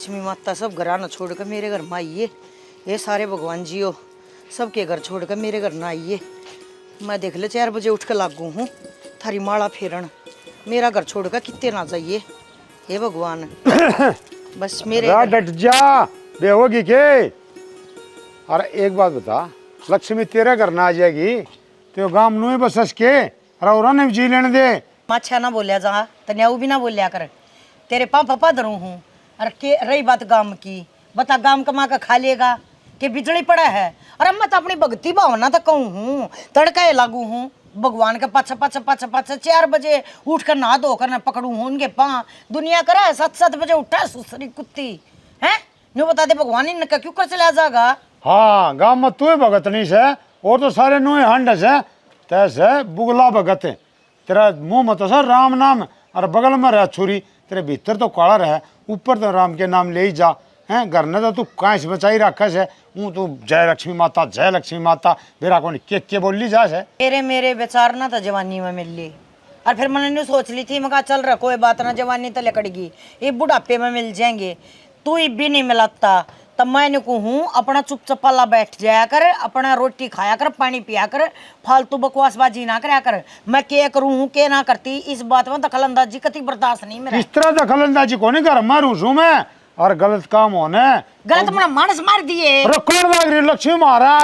लक्ष्मी माता सब घराना छोड़ कर मेरे घर में आइए। ये सारे भगवान जी हो सबके घर छोड़ कर मेरे घर ना आइए। मैं देख ले 4 बजे उठ कर लागू हूँ थारी माला फेरन, मेरा घर छोड़ कर कितने ना जाइए। हे भगवान बस मेरे डट जा बेहोगी के। अरे एक बात बता, लक्ष्मी तेरे घर ना आ जाएगी तो गांव नु बसस के और ने जी लेने दे। माछा ना बोलिया जा तन्याऊ भी ना बोलिया कर, तेरे पापा पधरू हूँ। अरे के रही बात गांव की, बता गांव कमा कर खा लेगा कि बिजली पड़ा है। अरे मैं तो अपनी भक्ति भावना तो कहूँ हूँ, तड़का लागू हूँ भगवान के पाछे पाछे पाछे पाछे 4 बजे उठ कर नहा धोकर न पकड़ू हूँ उनके पाँ। दुनिया करे 7-7 बजे उठा सुसरी कुत्ती है न्यू बता दे भगवान इनका क्यों कर चला जाएगा। हाँ गांव में तू भगत नहीं से और तो सारे नुए हंड से तैसे बुगला भगत है। तेरा मुंह में तो सर राम नाम और बगल में रह छुरी, तेरे भीतर तो काला रहे ऊपर तो राम के नाम ले ही जा हैं। घर ने तो तू कांच बचाई रखा से हूँ तू जय लक्ष्मी माता मेरा कौन के बोली जा से। तेरे मेरे विचार ना तो जवानी में मिल ली और फिर मैंने न्यू सोच ली थी मैं चल रहा कोई बात ना जवानी तो लकड़गी ये बुढ़ापे में मिल जाएंगे। तू भी नहीं मिलाता तब मैं कहूँ अपना चुपचापाला बैठ जाया कर, अपना रोटी खाया कर, पानी पिया कर, फालतू बकवासबाजी ना कराया कर। मैं क्या करूँ हूँ क्या ना करती इस बात में दखल अंदाजी कति बर्दाश्त नहीं मेरा। इस तरह दखल अंदाजी को नहीं कर मारू छू मैं और गलत काम होने गलत अपना मानस मार दिए। अरे कौन लाग रही लक्ष्मी महाराज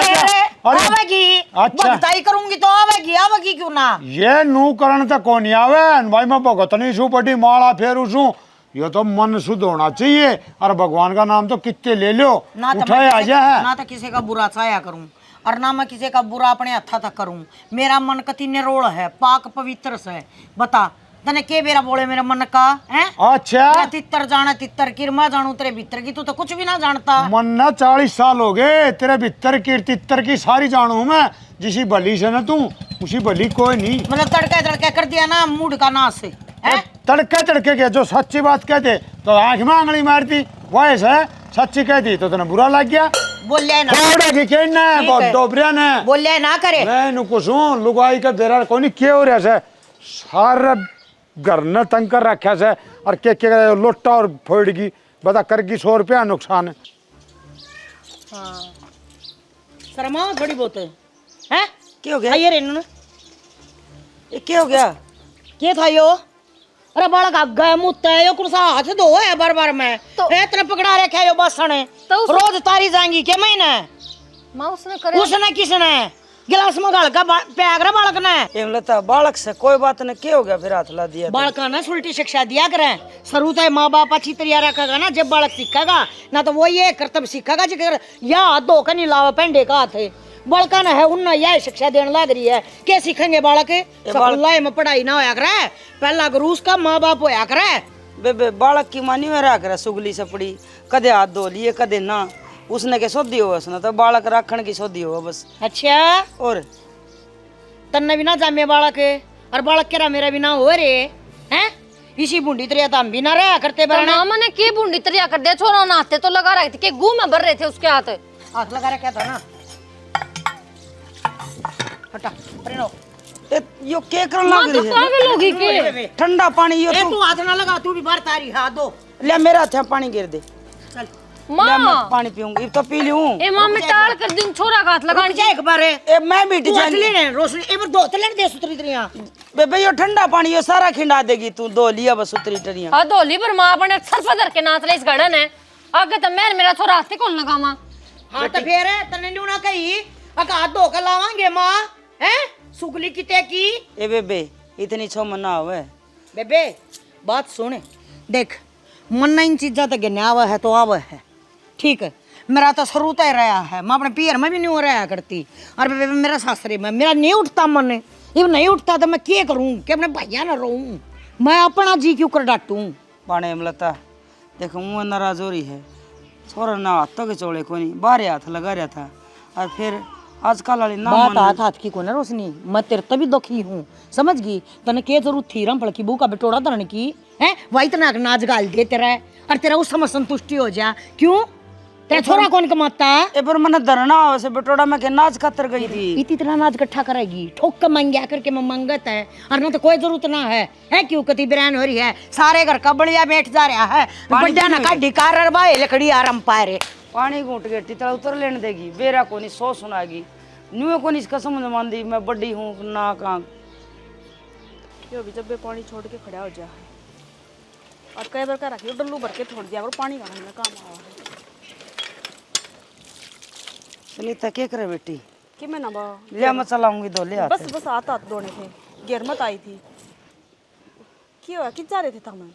आवेगी अच्छा भक्ताई करूंगी तो आवेगी क्यों ना। ये नू करण तक कौन आवे भाई मैं भगत नहीं छू बड़ी माला फेरू छू। ये तो मन शुद्ध होना चाहिए और भगवान का नाम तो कितने ले लो उठाए आ जाए। ना तो किसी का बुरा चाया करूं और ना मैं किसी का बुरा अपने हथा तक करूं। मेरा मन कति निरोल है पाक पवित्र से। बता तने के बेरा बोले मेरे मन का है। अच्छा तितर जाना तितर की मैं जानू तेरे भीतर की, तू तो कुछ भी ना जानता। मन ना 40 साल हो गए तेरे भीतर की तितर की सारी जानू मैं। जिसी भली से ना तू उसी भली कोई नहीं। मतलब तड़के तड़के कर दिया ना मूड का नाश है। तड़के के जो सच्ची बात कहते तो आंख में आंगली मारती वैसे सच्ची कहती तो तेने बुरा लग गया। बोलिया ना बोलिया ना करे मैं कुछ लुगाई का बेरा कोनी के हो रहा से सारा घर ने तंग कर रखा से और के लोटा और फोड़गी बता करगी 100 रुपया नुकसान है। हाँ शर्मा थोड़ी बहुत है क्या हो गया ये रेनू ये क्या हो गया क्या था यो। अरे बालक गए मुत्ता है यो कुर्सा हाथ धो है बार में तो इतने पकड़ा रखे है यो बसन तो रोज तारी जाएंगी क्या महीने माँ उसने किसने गिलास में गाल का पैग रहा बालक ने लता बालक से कोई बात नहीं क्या हो गया फिर हाथ ला दिया। बालक ना उल्टी शिक्षा दिया करें शुरू तो माँ बाप अच्छी तैयार रखेगा ना जब बालक सीखेगा ना तो वो ये कर्तव्य सीखेगा जो या हाथ धो कर नहीं लावा पेंडे का हाथ है बालका ना है उन यह शिक्षा देने लग रही है। क्या सीखेंगे बालक स्कूल में पढ़ाई ना होया करे पहला गुरुस का माँ बाप होया करे। बेबे बालक की मानी में रहा करे सुगली सपड़ी कदे हाथ धो लिए कदे ना उसने के सोधी हो उसने तो बालक राखण की सोधी हो बस। अच्छा और तन्ने भी ना जामे बालक और बालक केरा मेरा भी ना हो रे हैं इसी बूंदी तरिया तो हम भी ना रहा करते तो ना मैंने की बूंदी तरिया कर दिया छोरा नाते तो लगा रहे थे कि गू में भर रहे थे उसके हाथ लगा रखा था ना। हटा प्रेनो यो के करन लग रही है पागल होगी के ठंडा पानी यो तू हाथ ना लगा तू भी बाहर तारी हाथ दो ले मेरा हाथ पानी गिर दे चल मां मैं पानी पीऊंगी तो पी लूं। ए मां मैं टाल कर दिन छोरा का हाथ लगाने जा एक बार ए मैं भी जाली ने रोशनी ए बार दो तले दे सुतरी तरिया बेबे यो ठंडा पानी यो सारा खिंडा देगी तू दो लिया बस सुतरी तरिया। हां दो ली पर मां अपने सर पधर के नाथ ले इस गड़न है आगे तो मैं मेरा छोरा हाथ कौन लगावा। हां तो फिर तने न्यू ना कही अका हाथ धो के लावांगे मां हैं सुगली किते की। ए बेबे इतनी छो मना होवे बेबे बात सुन देख मन इन चीजा तो गिना आवा है तो आवा है ठीक है। मेरा तो शुरू तो रहा है मैं अपने पियर में भी नहीं रहा करती और बेबे मेरा सासरे में मेरा नहीं उठता मन ये नहीं उठता तो मैं क्या करूं कि अपने भैया ना रहूं मैं अपना जी क्यों कर डांटूं। बाणे लता देखो मुँह नाराज हो रही है छोरा ना हाथों के चौड़े को नहीं बाहर हाथ लगा रहा था और फिर आजकल वाली ना बात हाथ की को ना रोशनी मैं तेरे तभी दुखी हूँ समझ गई तने के जरूरत थी रंपड़ की बू का बिटोड़ा धरने की है वही इतना नाच गाल दे तेरा और तेरा उस समय संतुष्टि हो जा क्यों तेरा छोरा कौन कमाता? ए पर मैंने धरना से बटोड़ा में के नाच खतर गई थी। इतना अनाज इकट्ठा करेगी, ठोक के मंग्या करके मैं मंगत है, और ना तो कोई जरूरत ना है क्यों कति बिरान हो रही है, सारे घर का बलिया बैठ जा रहा है, बड्डा ना का ढिकार रबाए लकड़ी आराम पाए पानी घूट के टितरा उतर लेने देगी, बेरा को नहीं सो सुनागी, न्यू को नहीं इसका समझ मान दी, मैं बड़ी हूँ ना कहाँ क्यों भी जब भी पानी छोड़ के खड़ा हो जा और कई बार का रखियो डल्लू भर के छोड़ दिया और पानी का में काम आवा है सुनीता क्या करे बेटी? कि मैं ना बा ले मैं चलाऊंगी दो ले आते। बस आता दोने थे गिर मत आई थी क्यों है किस जा रहे थे था मैं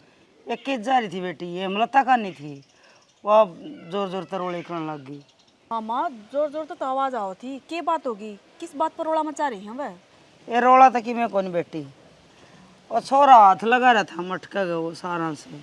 एक किस जा रही थी बेटी, ये मलता का नहीं थी, वो जोर जोर तरोड़े करने लग गई। मामा जोर जोर तो आवाज आओ थी, क्या बात होगी, किस बात पर रोड़ा मचा रही हैं वह? ये रोड़ा था कि मैं कौन बेटी, और छोरा हाथ लगा रहा था मटका गया वो सारा से,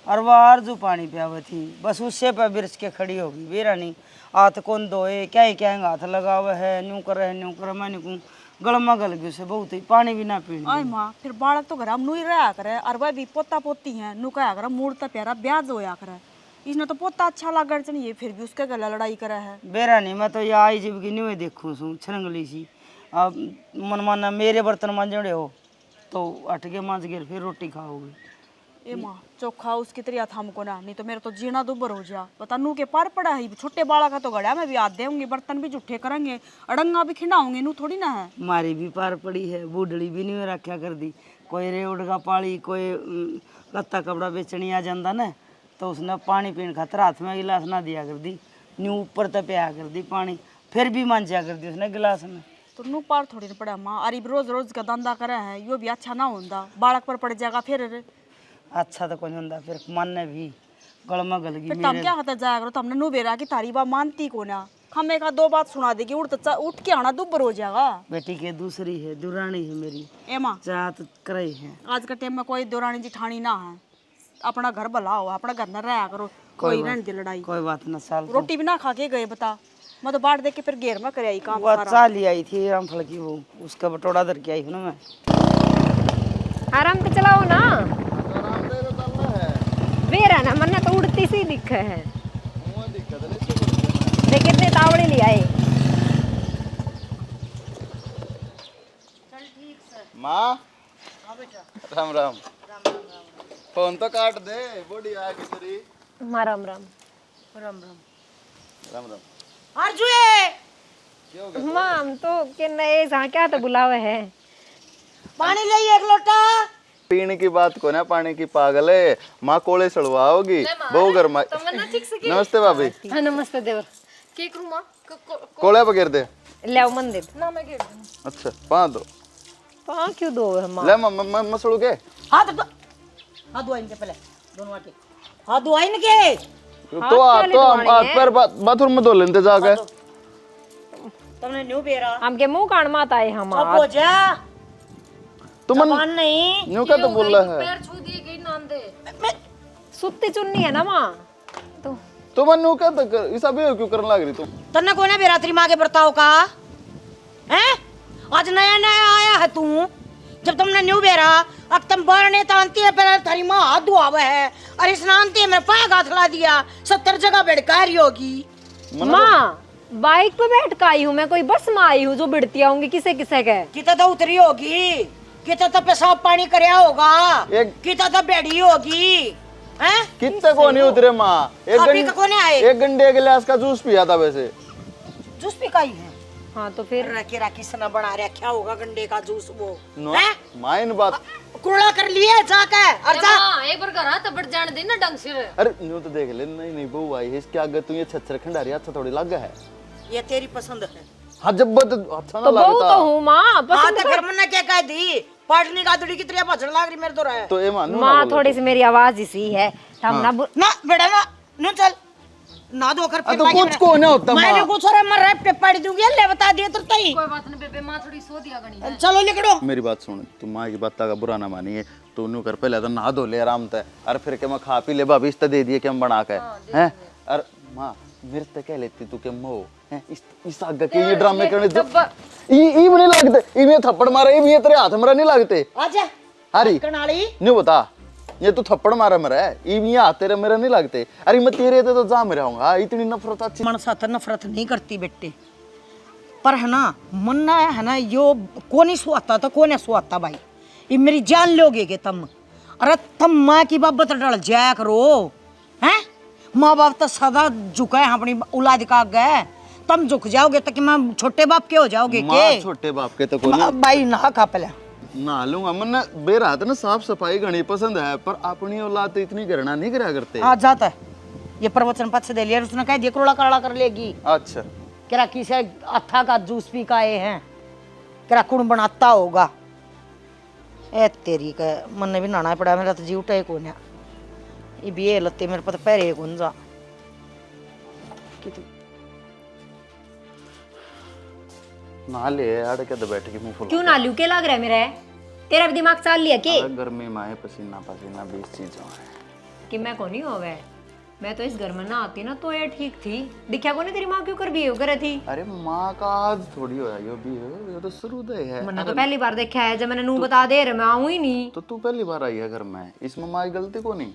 और वह आरजू पानी पियावे थी, बस उससे पे बिरस के खड़ी होगी, बेरा नहीं हाथ कौन धोए क्या ही क्या हाथ लगा हुआ है, न्यू करे मैंने कहूँ गलमा गल गई उसे बहुत ही पानी भी ना पीने। आई माँ फिर बालक तो घर हम नू ही रहा करे और वह भी पोता पोती है नू कहा कर मूड तो प्यारा ब्याज होया करे, इसने तो पोता अच्छा लगा चाहिए फिर भी उसके गला लड़ाई करा है। बेरा नहीं मैं तो ये आई जीव की न्यू देखूँ सू छरंगली सी, अब मन माना मेरे बर्तन मांजड़े हो तो अटके मांज गिर फिर रोटी खाओगी। ए माँ चोखा उसकी तरह था हमको ना, नहीं तो मेरा तो जीना दुबर हो जा, बता नू के पार पड़ा है, छोटे बाला का तो गड़ा मैं भी हाथ देंगे, बर्तन भी जूठे करेंगे, अड़ंगा भी खिंडाऊंगे, नू थोड़ी ना है। मारी भी पार पड़ी है, बूढ़ड़ी भी नहीं रखा कर दी, कोई रेवड़ का पाली कोई लत्ता कपड़ा बेचनी आ जाता ना तो उसने पानी पीने खातर हाथ में गिलास ना दिया कर दी, न्यू ऊपर तक पिया कर दी पानी, फिर भी मांझा कर दी उसने गिलास में। तो नू पार थोड़ी ना पड़ा माँ, अरे रोज रोज का धंधा करे है यो भी अच्छा ना होता, बालक पर पड़ जाएगा फिर अच्छा तो कोई होता फिर मन भी गलमा गलगी फिर तम क्या खाता जाया करो, तुमने नू बेरा की तारी बात मानती को ना, हमें का दो बात सुना देगी उठ के आना दुबर हो जाएगा। बेटी के दूसरी है दुरानी है मेरी, ए माँ चाह तो करे है, आज के टाइम में कोई दुरानी जिठानी ना है, अपना घर भला हो, अपना घर न रहा करो, कोई रहने दी लड़ाई, कोई बात ना साल रोटी भी ना खा के गए बता, मैं तो बाढ़ देख के फिर घेर में करे आई काम वो सारा। चाली आई थी रामफल की, वो उसका बटोड़ा धर के आई हूँ ना मैं। आराम से चलाओ ना, बेरा ना मन्ना तो उड़ती सी दिख है, देख कितने तावड़े ले आए। माँ राम राम, फोन तो काट दे, बूढ़ी आ गई तेरी। माँ राम राम। राम राम राम राम। अर्जुए माँ हम तो के नए जहाँ क्या तो बुलावे है, पानी ले एक लोटा। पीने की बात को ना, पानी की पागल है माँ, कोले सड़वाओगी बहु घर में। नमस्ते भाभी। हाँ नमस्ते देवर, के करूँ माँ? कोले बगैर दे ले आओ मंदिर ना, मैं घेर दूँ। अच्छा पा दो, पा क्यों दो माँ? ले मैं सड़ू के हाथ धो इनके पहले, दोनों आके हाथ धो इनके। तो पैर बाथरूम में धो लेते जाके। तुमने न्यू बेरा हमके मुंह कान मात आए हम अब हो जा, तुम जबान नहीं न्यू क्या तो बोल रहा है, पैर छू दिए गई नांदे, सुत्ती चुन्नी है ना माँ तो तुम न्यू क्या तो ऐसा भी क्यों करने लग रही तुम? तन्ने कोई ना बेरा तेरी माँ के बर्ताव का है, आज नया नया आया है तू, जब तुमने न्यू बेरा अब तुम बरने तानती है पहले थारी माँ हाथ धुआवे है, अरे स्नानती है मेरे पाया हाथ ला दिया, 70 जगह बेड़का रही होगी। माँ बाइक पे बैठ कर आई हूँ मैं, कोई बस में आई हूँ जो बिड़ती आऊंगी किसे किसे के। कितना तो उतरी होगी, कितना तो पेशाब पानी करया होगा, कितना तो बैठी होगी हैं? कितने को नहीं उतरे माँ, एक घंटे गिलास का जूस पिया था वैसे। जूस पी का ही है। हाँ तो फिर रखी किसने बना रखा होगा गंडे का जूस वो हैं? माइन बात कुड़ा कर लिए जाके और जा एक बार घर तो बढ़ जाने देना ढंग से। अरे न्यू तो देख ले, नहीं नहीं बहू आई है इसके आगे तू ये छच्छर खंडारी अच्छा थोड़ी लग है। ये तेरी पसंद है। हाँ जब अच्छा ना तो बहू लगता तो हूँ माँ, हाँ पसंद तो फिर मैंने क्या कह दी, पाटनी का दुड़ी की तरह भजन लाग रही मेरे तो रहे तो ये मानू माँ थोड़ी सी मेरी आवाज इसी है, हम ना ना बेटा ना नु चल ना दो कर तो कुछ को ना होता मैंने कुछ और मर रैप पे पड़ दूंगी ले बता दिए तो तई कोई बात नहीं बेबे, माँ थोड़ी सो दिया गणी। चलो लिखड़ो मेरी बात सुन, तू माँ की बात का बुरा ना मानिए, तू न्यू कर पहले तो नहा धो ले आराम से, अरे फिर के मैं खा पी ले भाभी इस दे दिए कि हम बना के हैं। अरे माँ मेरे तो कह लेती तू के मो हैं इस आगे के ये ड्रामे करने ई नहीं लगते, ई में थप्पड़ मारे ई में तेरे हाथ मरा नहीं लगते। आजा हरी कनाली न्यू बता ये तो थप्पड़ मारा मेरा ये तेरे मेरे नहीं लगते। अरे मैं तेरे तो जा में रहूंगा, इतनी नफरत अच्छी मन साथ नफरत नहीं करती बेटे, पर है ना मन है ना यो को नहीं सुहाता तो कौन है सुहाता भाई, ये मेरी जान लोगे के तुम। अरे तुम माँ की बाबत डल जाया करो हैं, माँ बाप तो सदा झुका है अपनी औलाद का आगे, तुम झुक जाओगे तो कि मैं छोटे बाप के हो जाओगे के? छोटे बाप के तो कोई भाई ना खा पहले ना लूंगा मन बेरा ना, साफ सफाई घनी पसंद है पर अपनी औलाद तो इतनी घृणा नहीं करा करते। आ जाता है ये प्रवचन पक्ष दे लिया, उसने कह दिया करोड़ा कराड़ा कर लेगी। अच्छा करा किसे अत्था का जूस पी का ये हैं, करा कुण बनाता होगा। ए तेरी का मन ने भी नहाना पड़ा, मेरा तो जीव उठा कौन है, ये भी ये लत्ते मेरे पता पैरे कौन जा। ना ले यार क्या तो बैठ के मुंह फुला। क्यों ना लू, के लग रहा है मेरा? तेरा भी दिमाग चाल लिया के? गर्मी में पसीना पसीना 20 चीजों है कि मैं को नहीं होवे, मैं तो इस घर में ना आती ना तो ये ठीक थी। दिखा को नहीं तेरी माँ क्यों कर भी करे थी? अरे माँ का आज थोड़ी होया यो भी है, ये तो शुरूदय है। मैंने तो पहली बार देखा है, जब मैंने नू बता दे रहे मैं आऊं ही नहीं। तो तू पहली बार आई है घर में, इसमें माँ की गलती को नहीं।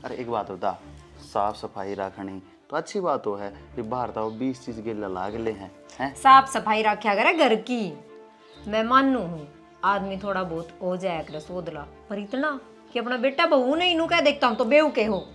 अरे एक बात बता, साफ सफाई रखनी तो अच्छी बात हो है, ये बाहर तो 20 चीज के लाग ले हैं। साफ सफाई रखा करे घर की, मैं मानू हूँ आदमी थोड़ा बहुत हो जाए कर सोदला, पर इतना कि अपना बेटा बहू नहीं नू कह देखता हूँ तो बेऊ के हो।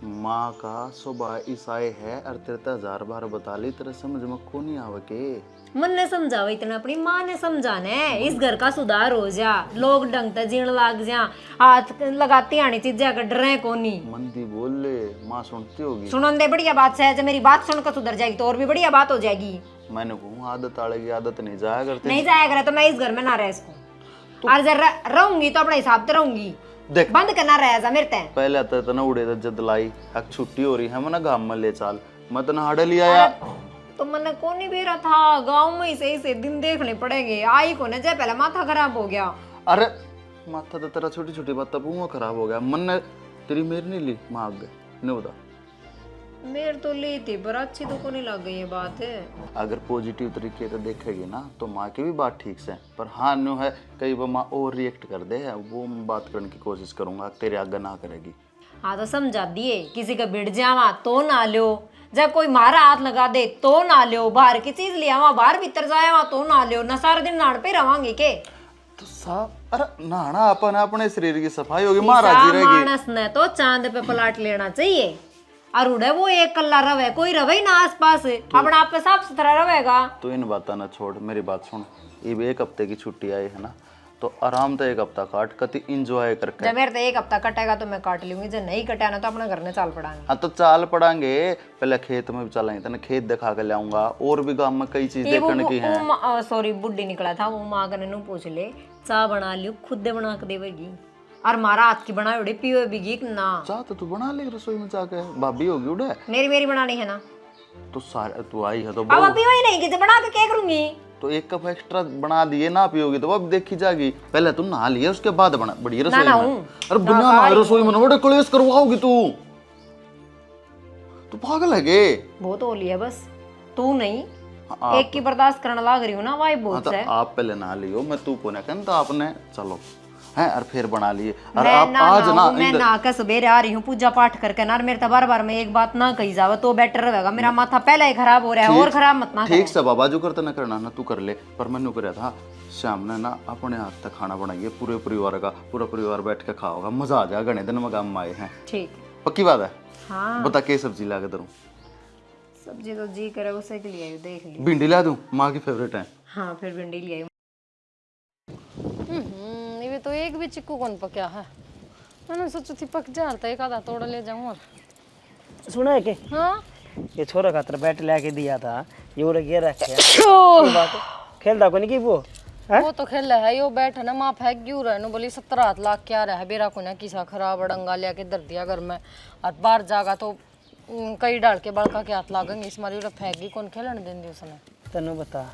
माँ का स्वभाव ईसाई है और तेरे तो 1000 बार बता ली, तेरे समझ में को नहीं आवे के? मन ने समझावा इतना, अपनी माँ ने समझाना है। इस घर का सुधार हो जा, लोग ढंग से जीण लाग जा, हाथ लगाती आनी चीजें का डरे कोनी। मंदी बोल ले, माँ सुनती होगी। सुनन दे, बढ़िया बात है, जब मेरी बात सुनकर सुधर जाएगी तो और भी बढ़िया बात हो जाएगी। मैंने कहूँ आदत आड़ेगी, आदत नहीं जाया करते। नहीं जाया करे तो मैं इस घर में ना रह सकूं, और जब रहूंगी तो अपने हिसाब से रहूंगी, देख बंद करना रह जा मेरे तय। पहले तो इतना उड़े तो जद लाई, अब छुट्टी हो रही है मैं ना गाँव में ले चाल, मैं तो नहाड़े लिया या तो मैंने को नहीं भी रहा था, गाँव में ही से दिन देखने पड़ेंगे। आई को ना जाए, पहले माथा खराब हो गया। अरे माथा तो तेरा छोटी छोटी बात तब वो खराब हो गया, मन ने तेरी मेरी नहीं ली माँ आगे नहीं बता। मेरे तो ली थी पर अच्छी तो को नहीं लग गई ये बात है। अगर पॉजिटिव तरीके से देखेगी ना तो माँ की भी बात ठीक से, पर हाँ न्यू है कई बार माँ और रिएक्ट कर दे है, वो मैं बात करने की कोशिश करूंगा, तेरे आगे ना करेगी। हाँ तो समझा दिए, किसी का बिड़ जावा तो ना लो, जब कोई मारा हाथ लगा दे तो ना लो, बाहर की चीज ले आवा बाहर भीतर जाया तो ना लो, ना सारा दिन नाड़ पे रवांगे के? तो साफ अरे नहाना अपन अपने शरीर की सफाई होगी, महाराजी रहेगी। मानस ने तो चांद पे प्लाट लेना चाहिए, और उड़े वो एक कल्ला रवे, कोई रवे ना आस पास, अपना आप पे साफ सुथरा रहेगा। तो इन बात ना छोड़, मेरी बात सुन, ये भी 1 हफ्ते की छुट्टी आई है ना, तो आराम से 1 हफ्ता काट कति इंजॉय करके। जब मेरे तो 1 हफ्ता कटेगा तो मैं काट लूंगी, जब नहीं कटा ना तो अपने घर में चाल पड़ांगे। हाँ तो चाल पड़ांगे, पहले खेत में भी चलेंगे, तेने खेत दिखा के लाऊंगा, और भी गांव में कई चीज देखने की है। सॉरी बुड्ढी निकला था, वो माँ का नू पूछ ले, चाय बना लियो खुद दे बना के देवेगी, और मारा हाथ की बना उड़े पियो बिगी ना। चाह तो तू बना ले रसोई में जाके, भाभी होगी उड़े। मेरी बनानी है ना, तो सारे तू आई है तो अब अभी वही नहीं कि बना के क्या करूंगी? तो 1 कप एक्स्ट्रा बना दिए ना पियोगी तो अब देखी जाएगी, पहले तू नहा लिया उसके बाद बना बढ़िया रसोई में। अरे बिना नहाए रसोई में बड़े कलेश करवाओगी तू पागल है गे? बहुत हो लिया बस, तू नहीं एक की बर्दाश्त करने लग रही हूँ ना, वाई बहुत है। आप पहले नहा लियो, मैं तू को ना कहन तो आपने चलो हैं और फिर बना लिए। और मैं आप आज ना मैं नहा के सवेरे आ रही हूँ पूजा पाठ करके ना, मेरे तो बार में एक बात ना कही जावे तो बेटर रहेगा। मेरा माथा पहले ही खराब हो रहा है, और खराब मत ना ठीक से बाबा जो करते ना करना ना तू कर ले, पर मैंने कर था शाम ने ना अपने हाथ तक खाना बनाइए पूरे परिवार का, पूरा परिवार बैठ के खाओगा, मजा आ जाएगा। घने दिन में गाँव में आए हैं, ठीक पक्की बात है। हाँ बता के सब्जी ला के दूं? सब्जी तो जी करे उसे के लिए देख ली। भिंडी ला दूं, माँ की फेवरेट है। हाँ फिर भिंडी ले आई। ये तो एक भी चिक्कू कौन पका है, मैंने सोची थी पक जाता एक आधा तोड़ा ले जाऊं। और सुना है के हाँ ये छोरा खातर बैट लेके दिया था, ये उड़ गया रखे खेलता को नहीं की वो तो खेल रहा है, यो बैठ ना माँ फेंक क्यों रहे नो, बोली 17 लाख क्या रहा है बेरा को ना किसा खराब अड़ंगा लिया के दर दिया घर में, और बाहर जागा तो कई डाल के बड़का के हाथ लागेंगे, इस मारी फेंक गई कौन खेलन दें दी उसने। तेन बता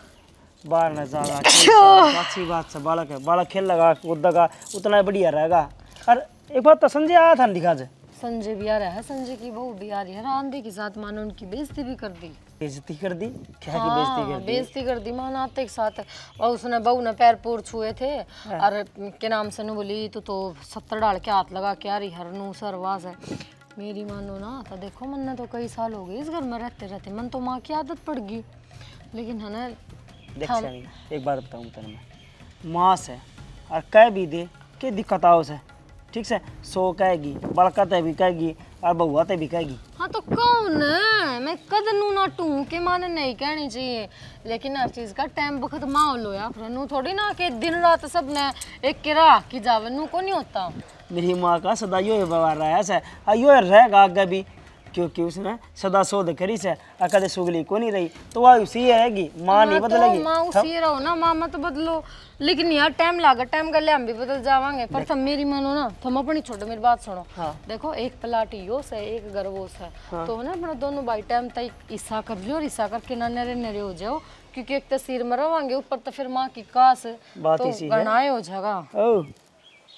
बाहर न जागा अच्छी बात से, बालक खेल लगा कूदेगा उतना बढ़िया रहेगा। और एक बात तो संजय आया था दिखा जे संजय भी आ रहा है, संजय की बहू भी आ रही है, आंधे के साथ मानो उनकी बेइज्जती भी कर दी। बेइज्जती कर दी? क्या की हाँ, बेइज्जती कर दी? बेइज्जती कर दी मानो आते के साथ। और उसने बहू ने पैर पूर छुए थे और के नाम से न बोली तू तो 70 डाल के हाथ लगा के आ रही हरनू सरवास है। मेरी मानो ना तो देखो मन ने तो कई साल हो गए इस घर में रहते रहते, मन तो माँ की आदत पड़ गई, लेकिन है ना देख शानी, एक बात बताऊं तेरे में, माँ से और कह भी दे के दिक्कत आओ से, ठीक से, सो कहेगी, बड़का ते भी कहेगी और बहुआ ते भी कहेगी। हाँ तो कौन है, मैं कद नू ना टूं के माने नहीं कहनी चाहिए, लेकिन हर चीज का टाइम वक्त माहौल हो या फिर नू थोड़ी ना कि दिन रात सब ने एक किरा की जावे, नू को नहीं होता। मेरी माँ का सदा यो ही व्यवहार रहा है ऐसा, और यो रहेगा आगे भी, क्योंकि उसने सदा शोध करी से और कदे सुगली को नहीं रही, तो वह उसी रहेगी, माँ नहीं बदलेगी। माँ उसी रहो ना, माँ मत बदलो, लेकिन यार टाइम लागा, टाइम कर ले हम भी बदल जावांगे, पर तुम मेरी मानो ना, तुम अपनी छोड़ो, मेरी बात सुनो। देखो एक प्लाट योस है, एक गर्वोस है, तो ना अपना दोनों भाई टाइम तक ईसा कर लियो और ईसा करके ना नरे नरे हो जाओ, क्योंकि एक तस्वीर में रवांगे ऊपर तो फिर माँ की कास बात तो इसी है। गणाए हो जाएगा। ओ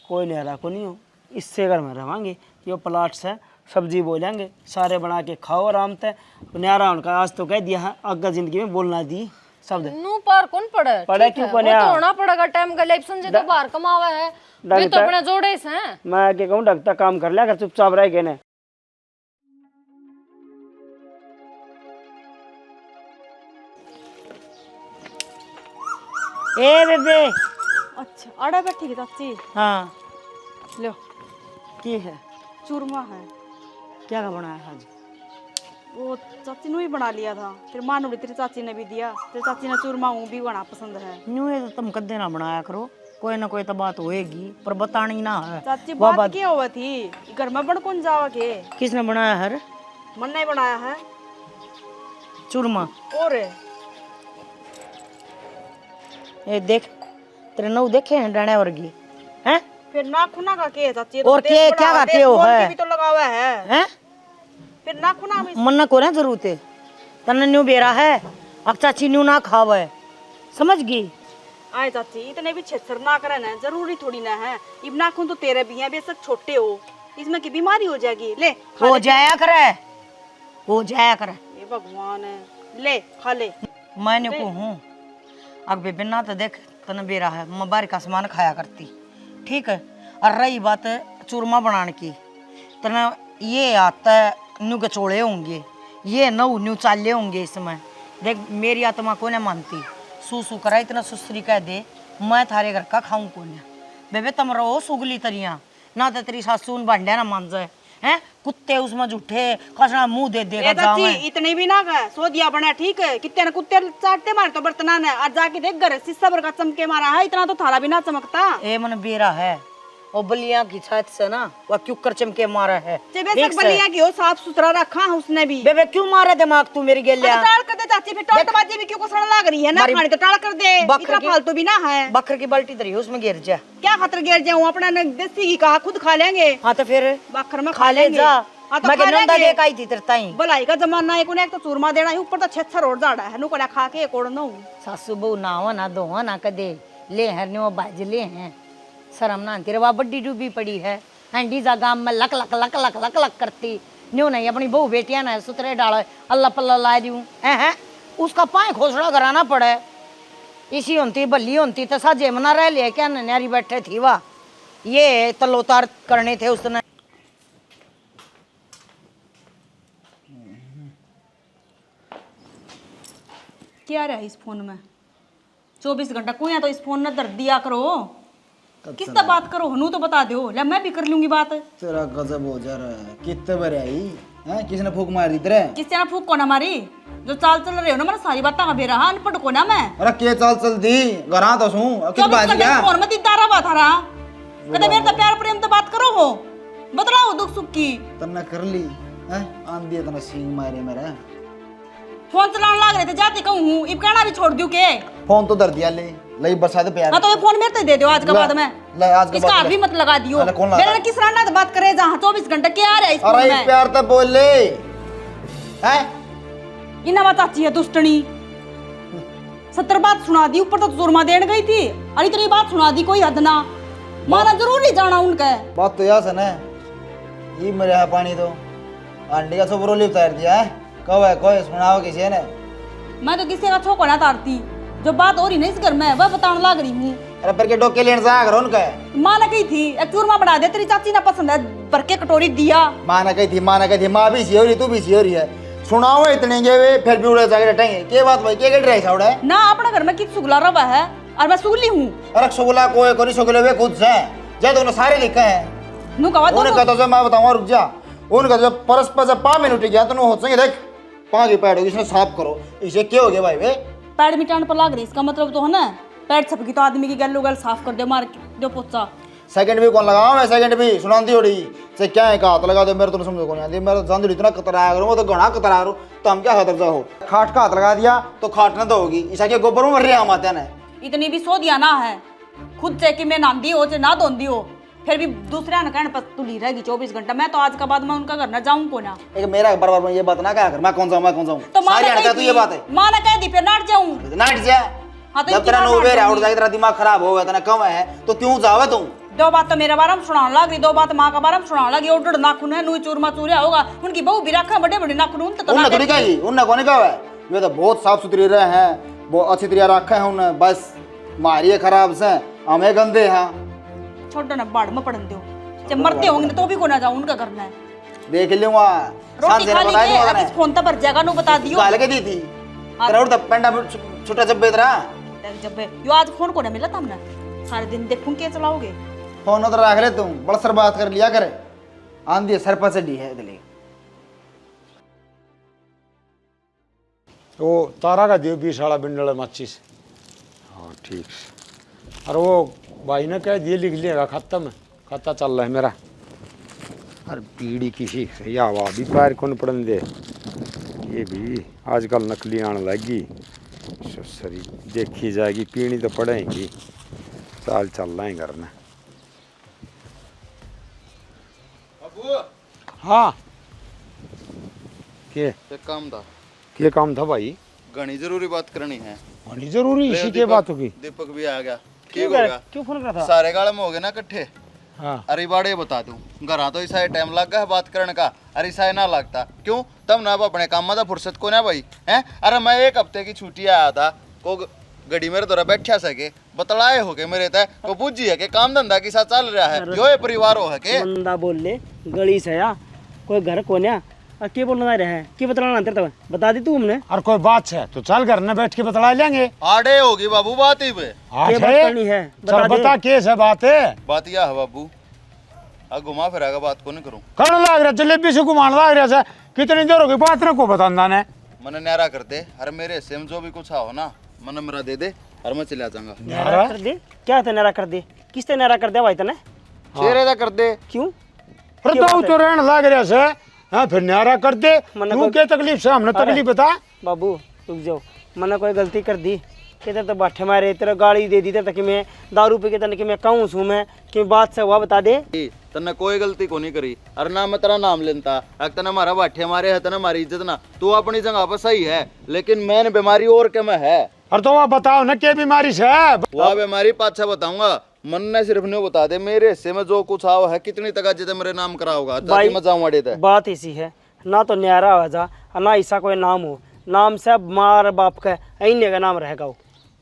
कोई नहीं रहा को नहीं हो, इससे घर में रवांगे, यो प्लाट से सब्जी बोलेंगे, सारे बना के खाओ आराम से, न्यारा उनका आज तो कह दिया है, अगर जिंदगी में बोलना दी शब्द। नू पार कौन पड़े? पड़े ठीक क्यों है, कोने वो तो आ? होना पड़ेगा टाइम का, लेप समझे तो बाहर कमावा है, वे तो अपने जोड़े से हैं। मैं क्या कहूँ, ढकता काम कर लिया कर, चुपचाप रह गए ने। ए बेबे। अच्छा अड़े बैठी है चाची, हाँ लो की है, चूरमा है। क्या का बनाया है आज? वो चाची ने ही बना लिया था, फिर मानो तेरी चाची ने भी दिया, तेरी चाची ने चूरमा ऊ भी बना पसंद है। न्यू ये तो तुम कद्दे ना बनाया करो, कोई ना कोई तो बात होएगी, पर बतानी ना है। चाची वो बात क्या हुआ थी, घर में बड़ कौन जावा के? किसने बनाया है? मन ने बनाया है चूरमा। और ये देख, तेरे नौ देखे हैं डाने वर्गी हैं? फिर नाखूना का के चाची, और के क्या का के हो है? भी तो लगा हुआ है हैं? फिर नाखूना भी। मन को ना जरूरत है, तने न्यू बेरा है, अब चाची न्यू ना खावे, समझ गई? आए चाची इतने भी छेछर ना करे ना, जरूरी थोड़ी ना है, इब नाखून तो तेरे भी हैं, बेशक छोटे हो, इसमें की बीमारी हो जाएगी। ले हो जाया करे, हो जाया करे। ये भगवान है, ले खा ले। मैंने को हूँ अब बिना तो देख तने बेरा है, मैं बाहर का सामान खाया करती, ठीक है। और रही बात चूरमा बनाने की, तना ये आता न्यू गचोड़े होंगे, ये नौ न्यू चाले होंगे इसमें। देख मेरी आत्मा को नहीं मानती, सू करा इतना सुसरी कह दे, मैं थारे घर का खाऊं को नहीं। बेबे तुम रहो सुगली तरिया, ना तो तेरी सासू भांडे ना मान जाए हैं, कुत्ते उसमें झूठे कसना मुंह दे देगा चाची इतने भी ना गए, सो दिया बना ठीक है, कितने ने कुत्ते चाटते मारे तो बर्तना ने, और जाके देख घर शीशा भर का चमके मारा है, इतना तो थाला भी ना चमकता। ए मन बेरा है, वो बलिया की छत से ना वो क्यों कर चमके मारा है। बेशक बलिया की हो, साफ सुथरा रखा है उसने भी। बेबे क्यों मारे दिमाग तू मेरी गेलिया? टाल कर दे चाची, फिर टोटबाजी भी क्यों को सड़ लग रही है ना, खानी तो टाल कर दे, इतना फालतू भी ना है। बकरे की बाल्टी धरी उसमें गिर जा, क्या खतर गिर जाऊं, अपना ने देसी घी कहा खुद खा लेंगे। हाँ तो फिर बकर में खा ले जा, हाँ तो मैं खा नंदा लेंगे। देख आई थी तेरे ताई। भलाई का जमाना है, कोने एक तो चूरमा देना है, ऊपर तो छेछर और जाड़ा है, नु कोला खा के एक और नौ। सासू बहू नावा ना दोहा ना कदे ले हैं न्यो बाजले हैं, शर्म ना तेरे वहाँ बड्डी डूबी पड़ी है, हंडी जा गांव में luck luck luck luck luck luck करती न्यो नहीं, अपनी बहू बेटियां ना सुतरे डालो अल्लाह पल्ला ला दूं हैं, उसका पाए खोसड़ा कराना पड़े। इसी होती बल्ली होती तो साजे मना रह लिया क्या, नन्यारी बैठे थी वाह, ये तलोतार करने थे उसने। क्या रहा इस फोन में 24 घंटा कोई तो इस फोन ने दर्द दिया करो, किससे बात करो हनु तो बता दो, ले मैं भी कर लूंगी बात। तेरा गजब हो जा रहा है, कितने बार आई हैं, किसने फूक मारी तेरे? किसने ना फूक को ना मारी, जो चाल चल रहे हो ना मैंने सारी बातें का बेरा, अनपढ़ को ना मैं। अरे के चाल चल दी घरा तो सू किस बाज गया फोन में दिदारा बात हरा, कदे मेरे तो प्यार प्रेम तो बात करो हो, बतलाओ दुख सुख की। तन्ने कर ली हैं, आंधी तना सींग मारे मेरा। फोन चलाने लग रहे थे, जाते कहूँ हूँ, इब कहना भी छोड़ दूं के? फोन तो दर दिया ले, लई बरसात प्यार। हाँ तो ये फोन मेरे तो दे दो आज के बाद में, ले आज के इसका बाद हाथ भी मत लगा दियो। अरे कौन लगा? मेरे किस राना तो बात करे जहाँ 24 घंटे क्या आ रहा है इस फोन अरे में? प्यार तो बोल ले हैं, इना बात अच्छी है दुष्टनी, 70 बात सुना दी, ऊपर तो चूरमा देने गई थी और इतनी बात सुना दी, कोई हद ना, माना जरूर नहीं जाना उनका। बात तो यार है ना, ये मेरे यहाँ पानी तो आंटी का सब रोली उतार दिया है। कब है कोई सुनाओ किसी ने? मैं तो किसी का छोको ना तारती, जो बात हो रही ना इस घर में वह बताने लग रही हूँ। अरे पर के डोके लेने जा करो उनका। माँ ने कही थी एक चूरमा बना दे, तेरी चाची ने पसंद है, भर के कटोरी दिया। माँ ने कही थी, माँ ने कही थी, माँ भी सी हो रही, तू भी सी हो रही है। सुनाओ इतने के वे फिर भी उड़े जाके रटेंगे। के बात भाई के ड्राई साउड है ना अपने घर में किस सुगला रवा है और मैं सुगली हूँ। अरे सुगला कोई कोनी सुगले वे खुद से जे तो सारे लिखे हैं। नू कहा उन्हें कहता जो मैं बताऊंगा रुक जा। उन्हें कहता परस्पर जब 5 मिनट गया तो हो सके देख 5 की पैड होगी इसने साफ करो। इसे क्या हो गया भाई वे? पैड मिटान पर लग रही, इसका मतलब तो है ना पैड छपकी तो आदमी की गल गल साफ कर दे, मार दो पोचा। सेकंड भी कौन लगाओ? मैं सेकंड भी सुनाती हो रही से क्या है हाथ लगा दो मेरे तो समझो कौन आती। मेरा जानदू इतना कतरा करूँ वो तो घना कतरा करूँ तो हम क्या हाथ हो। खाट का हाथ लगा दिया तो खाट ना तो होगी। ईसा के गोबर में मर रही हम आते हैं। इतनी भी सो दिया ना है खुद से कि मैं नांदी हो चाहे ना धोंदी हो, फिर भी दूसरे ने कहने पर तुली रहेगी 24 घंटा। मैं तो आज के बाद मैं उनका घर ना जाऊँ को ना। एक मेरा बार बार ये बात ना क्या कर मैं कौन जाऊँ तो माँ सारी ने हड़का कही तू थी, ये बात है। माँ ने कह दी फिर नाट जाऊँ। नाट जा हाँ तो जब इनकी तेरा बात नोबेर नाट आउट जाएगा तेरा दिमाग खराब हो गया तेरा कम है तो क्यों जावे तुम? दो बात तो मेरे बारे में सुनाने लग रही, दो बात माँ का बारे में सुनाने लगी। ओडड़ नाखून है, नूई चूरमा चूरिया होगा, उनकी बहू भी रखा बड़े बड़े नाखून उन तो उन्हें थोड़ी कही उन्हें कौन कहा है? ये तो बहुत साफ सुथरी रहे हैं, बहुत अच्छी तरह रखे हैं उन्हें। बस मारिए खराब से हमें गंदे हैं। छोटा ना बाढ़ में पड़न दो, जब मरते होंगे तो भी को ना जाऊँ उनका करना है। देख लूंगा रोटी खा ली अब इस फोन पर जगह नो बता दियो। काले के दी थी तेरा उड़ता पेंडा छुट्टा जब बेतरा जब यो आज फोन को ना मिला था हमने, सारे दिन देखूं के चलाओगे फोन उधर रख ले तुम बड़ा सर बात कर लिया करे आंधी सर पर से डी है दिल्ली। वो तारा का दियो 20 वाला बिंडल मच्छी से। हाँ ठीक से। और वो भाई ने कह दिए लिख लिएगा खत्म खाता चल रहा है मेरा। अरे पीड़ी किसी से या वाह भी पैर कौन पड़न दे। ये भी आजकल नकली आने लगी सरी देखी जाएगी पीड़ी तो पड़ेगी। चाल चल रहा है घर में। हाँ के काम था क्या काम था भाई? घनी जरूरी बात करनी है। बड़ी जरूरी इसी के बात होगी। दीपक भी आ गया। ठीक हो गया? क्यों फोन करा था? सारे गाले में हो गए ना इकट्ठे। हाँ अरे बाड़े बता दूं घर तो ऐसा टाइम लग गया है बात करने का। अरे ऐसा ना लगता क्यों तब ना अब अपने काम में तो फुर्सत को ना भाई हैं। अरे मैं 1 हफ्ते की छुट्टी आया था को गड़ी मेरे द्वारा बैठा सके बतलाए हो के मेरे तय को पूछी है कि काम धंधा के साथ चल रहा है जो ये परिवार हो है के बंदा बोल ले गली से या कोई घर कोन्या और के बोलना रहे के बतलाना अंतर तो बता दी तू हमने। और कोई बात है तो चल घर में बैठ के बतला लेंगे। आड़े होगी बाबू बात ही पे के बात करनी है चल बता केस है बात है। बात यह है बाबू अब घुमा फिरा बात को नहीं करूँ करने लग रहा जलेबी से घुमान लग रहा है। कितनी देर होगी बात ना को बताना ने मन न्यारा कर दे। अरे मेरे सेम जो भी कुछ हो ना मन मेरा दे दे और मैं चला जाऊंगा। नारा कर दे क्या था? नारा कर दे किस ते नारा कर दे भाई तने? शेरे दा कर दे क्यों? फिर तो रहने लग रहा है। हाँ फिर न्यारा कर दे तू क्या तकलीफ से हमने तकलीफ बता। बाबू रुक जाओ मैंने कोई गलती कर दी कि तो बाठे मारे तेरा गाड़ी दे दी तेरे कि मैं दारू पी के तने कि मैं कहूँ सू मैं कि बात से हुआ बता दे। तने कोई गलती को नहीं करी और ना मैं तेरा नाम लेता अगर तने हमारा बाठे मारे है तना हमारी इज्जत ना तू अपनी जगह पर सही है लेकिन मैंने बीमारी और के में है। और तो वह बताओ ना क्या बीमारी से है? वह बीमारी पाछा बताऊंगा मन ने सिर्फ नहीं बता दे मेरे हिस्से में जो कुछ आओ है कितनी तक जिते मेरे नाम कराओगा ताकि मैं जाऊं अड़े ते। बात ऐसी है ना तो न्यारा हो जा ना ऐसा कोई नाम हो नाम से मार बाप का इन्हें का नाम रहेगा। वो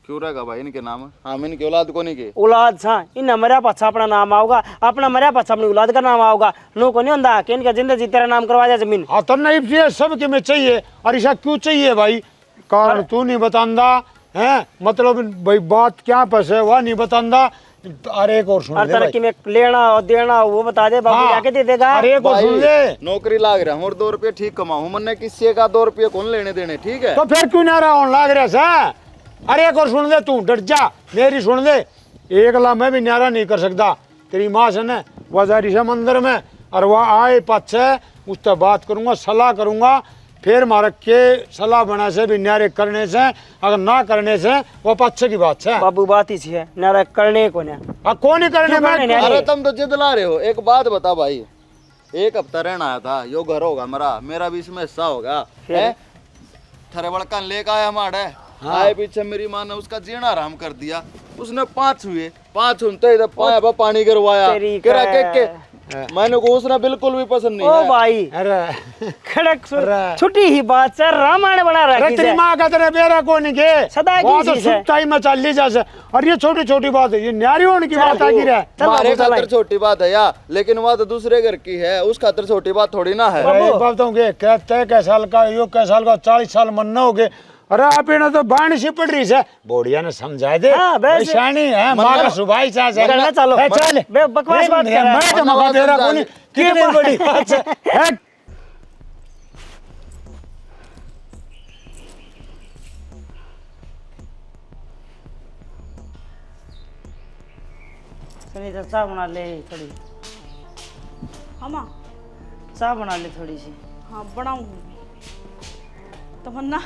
क्यों रहेगा भाई इनके नाम? हम इनकी औलाद को नहीं के औलाद सा इन मरिया पाछा अपना नाम आओगा अपना मरिया पाछा अपनी औलाद का नाम आओगा। नो को नहीं होता कि इनका जिंदगी तेरा नाम करवा जाए जमीन। हाँ तो नहीं सब के में चाहिए और ऐसा क्यों चाहिए भाई? कारण तू नहीं बतांदा है मतलब भाई बात क्या पस है वह नहीं बतांदा। अरे एक और सुन ले भाई। कि मैं लेना और देना वो बता दे बाबू जाके दे देगा। अरे एक और सुन ले नौकरी लाग रहा हूँ और 2 रुपये ठीक कमाऊँ मन किसी का 2 रुपये कौन लेने देने ठीक है तो फिर क्यों ना रहा लाग रहा सा। अरे एक और सुन ले तू डर जा मेरी सुन ले। एक ला मैं भी न्यारा नहीं कर सकता तेरी माँ से न वह जारी से मंदिर में और वह आए पाछे उससे बात करूंगा सलाह करूंगा फिर मारा के सलाह बना से भी न्यारे करने से अगर ना करने से वो पच्छे की बात है। बाबू बात ही है न्यारा करने को ना कौन ही करने में। अरे तुम तो जिद ला रहे हो। एक बात बता भाई 1 हफ्ता रहना आया था यो घर होगा मेरा भी इसमें हिस्सा होगा थरे बड़का लेके आया हमारे आए पीछे मेरी माँ ने उसका जीना आराम कर दिया उसने 5 हुए 5 सुनते इधर पाया पानी गिरवाया मैंने को उसना बिल्कुल भी पसंद नहीं ओ है। भाई अरे खड़क छुट्टी ही बात से रामायण बना अरे रखी तेरी है। माँ का तेरे बेरा को नहीं के सदा की वो तो चीज़ है। सुताई में चल ली जैसे। और ये छोटी छोटी बात है, ये न्यारी होने की बात आगी रहा है। हमारे खातर छोटी बात है या, लेकिन वहाँ तो दूसरे घर की है, उस खातर छोटी बात थोड़ी ना है। अरे एक बात होंगे कहते कै साल का यो कै साल का 40 साल मन न हो गए। अरे आप इन्हें तो बाण सी पड़ रही है, बोड़िया ने समझा दे। हाँ, वैसे- शानी है माँ का सुभाई चा करना चलो। चल बे बकवास बात कर रहा है। मैं तो मगा दे रहा कोनी कितनी बड़ी बात है। हट। सुनीता चाय बना ले थोड़ी, हाँ माँ, चाय बना ले थोड़ी सी। हाँ बनाऊंगी। तमन्ना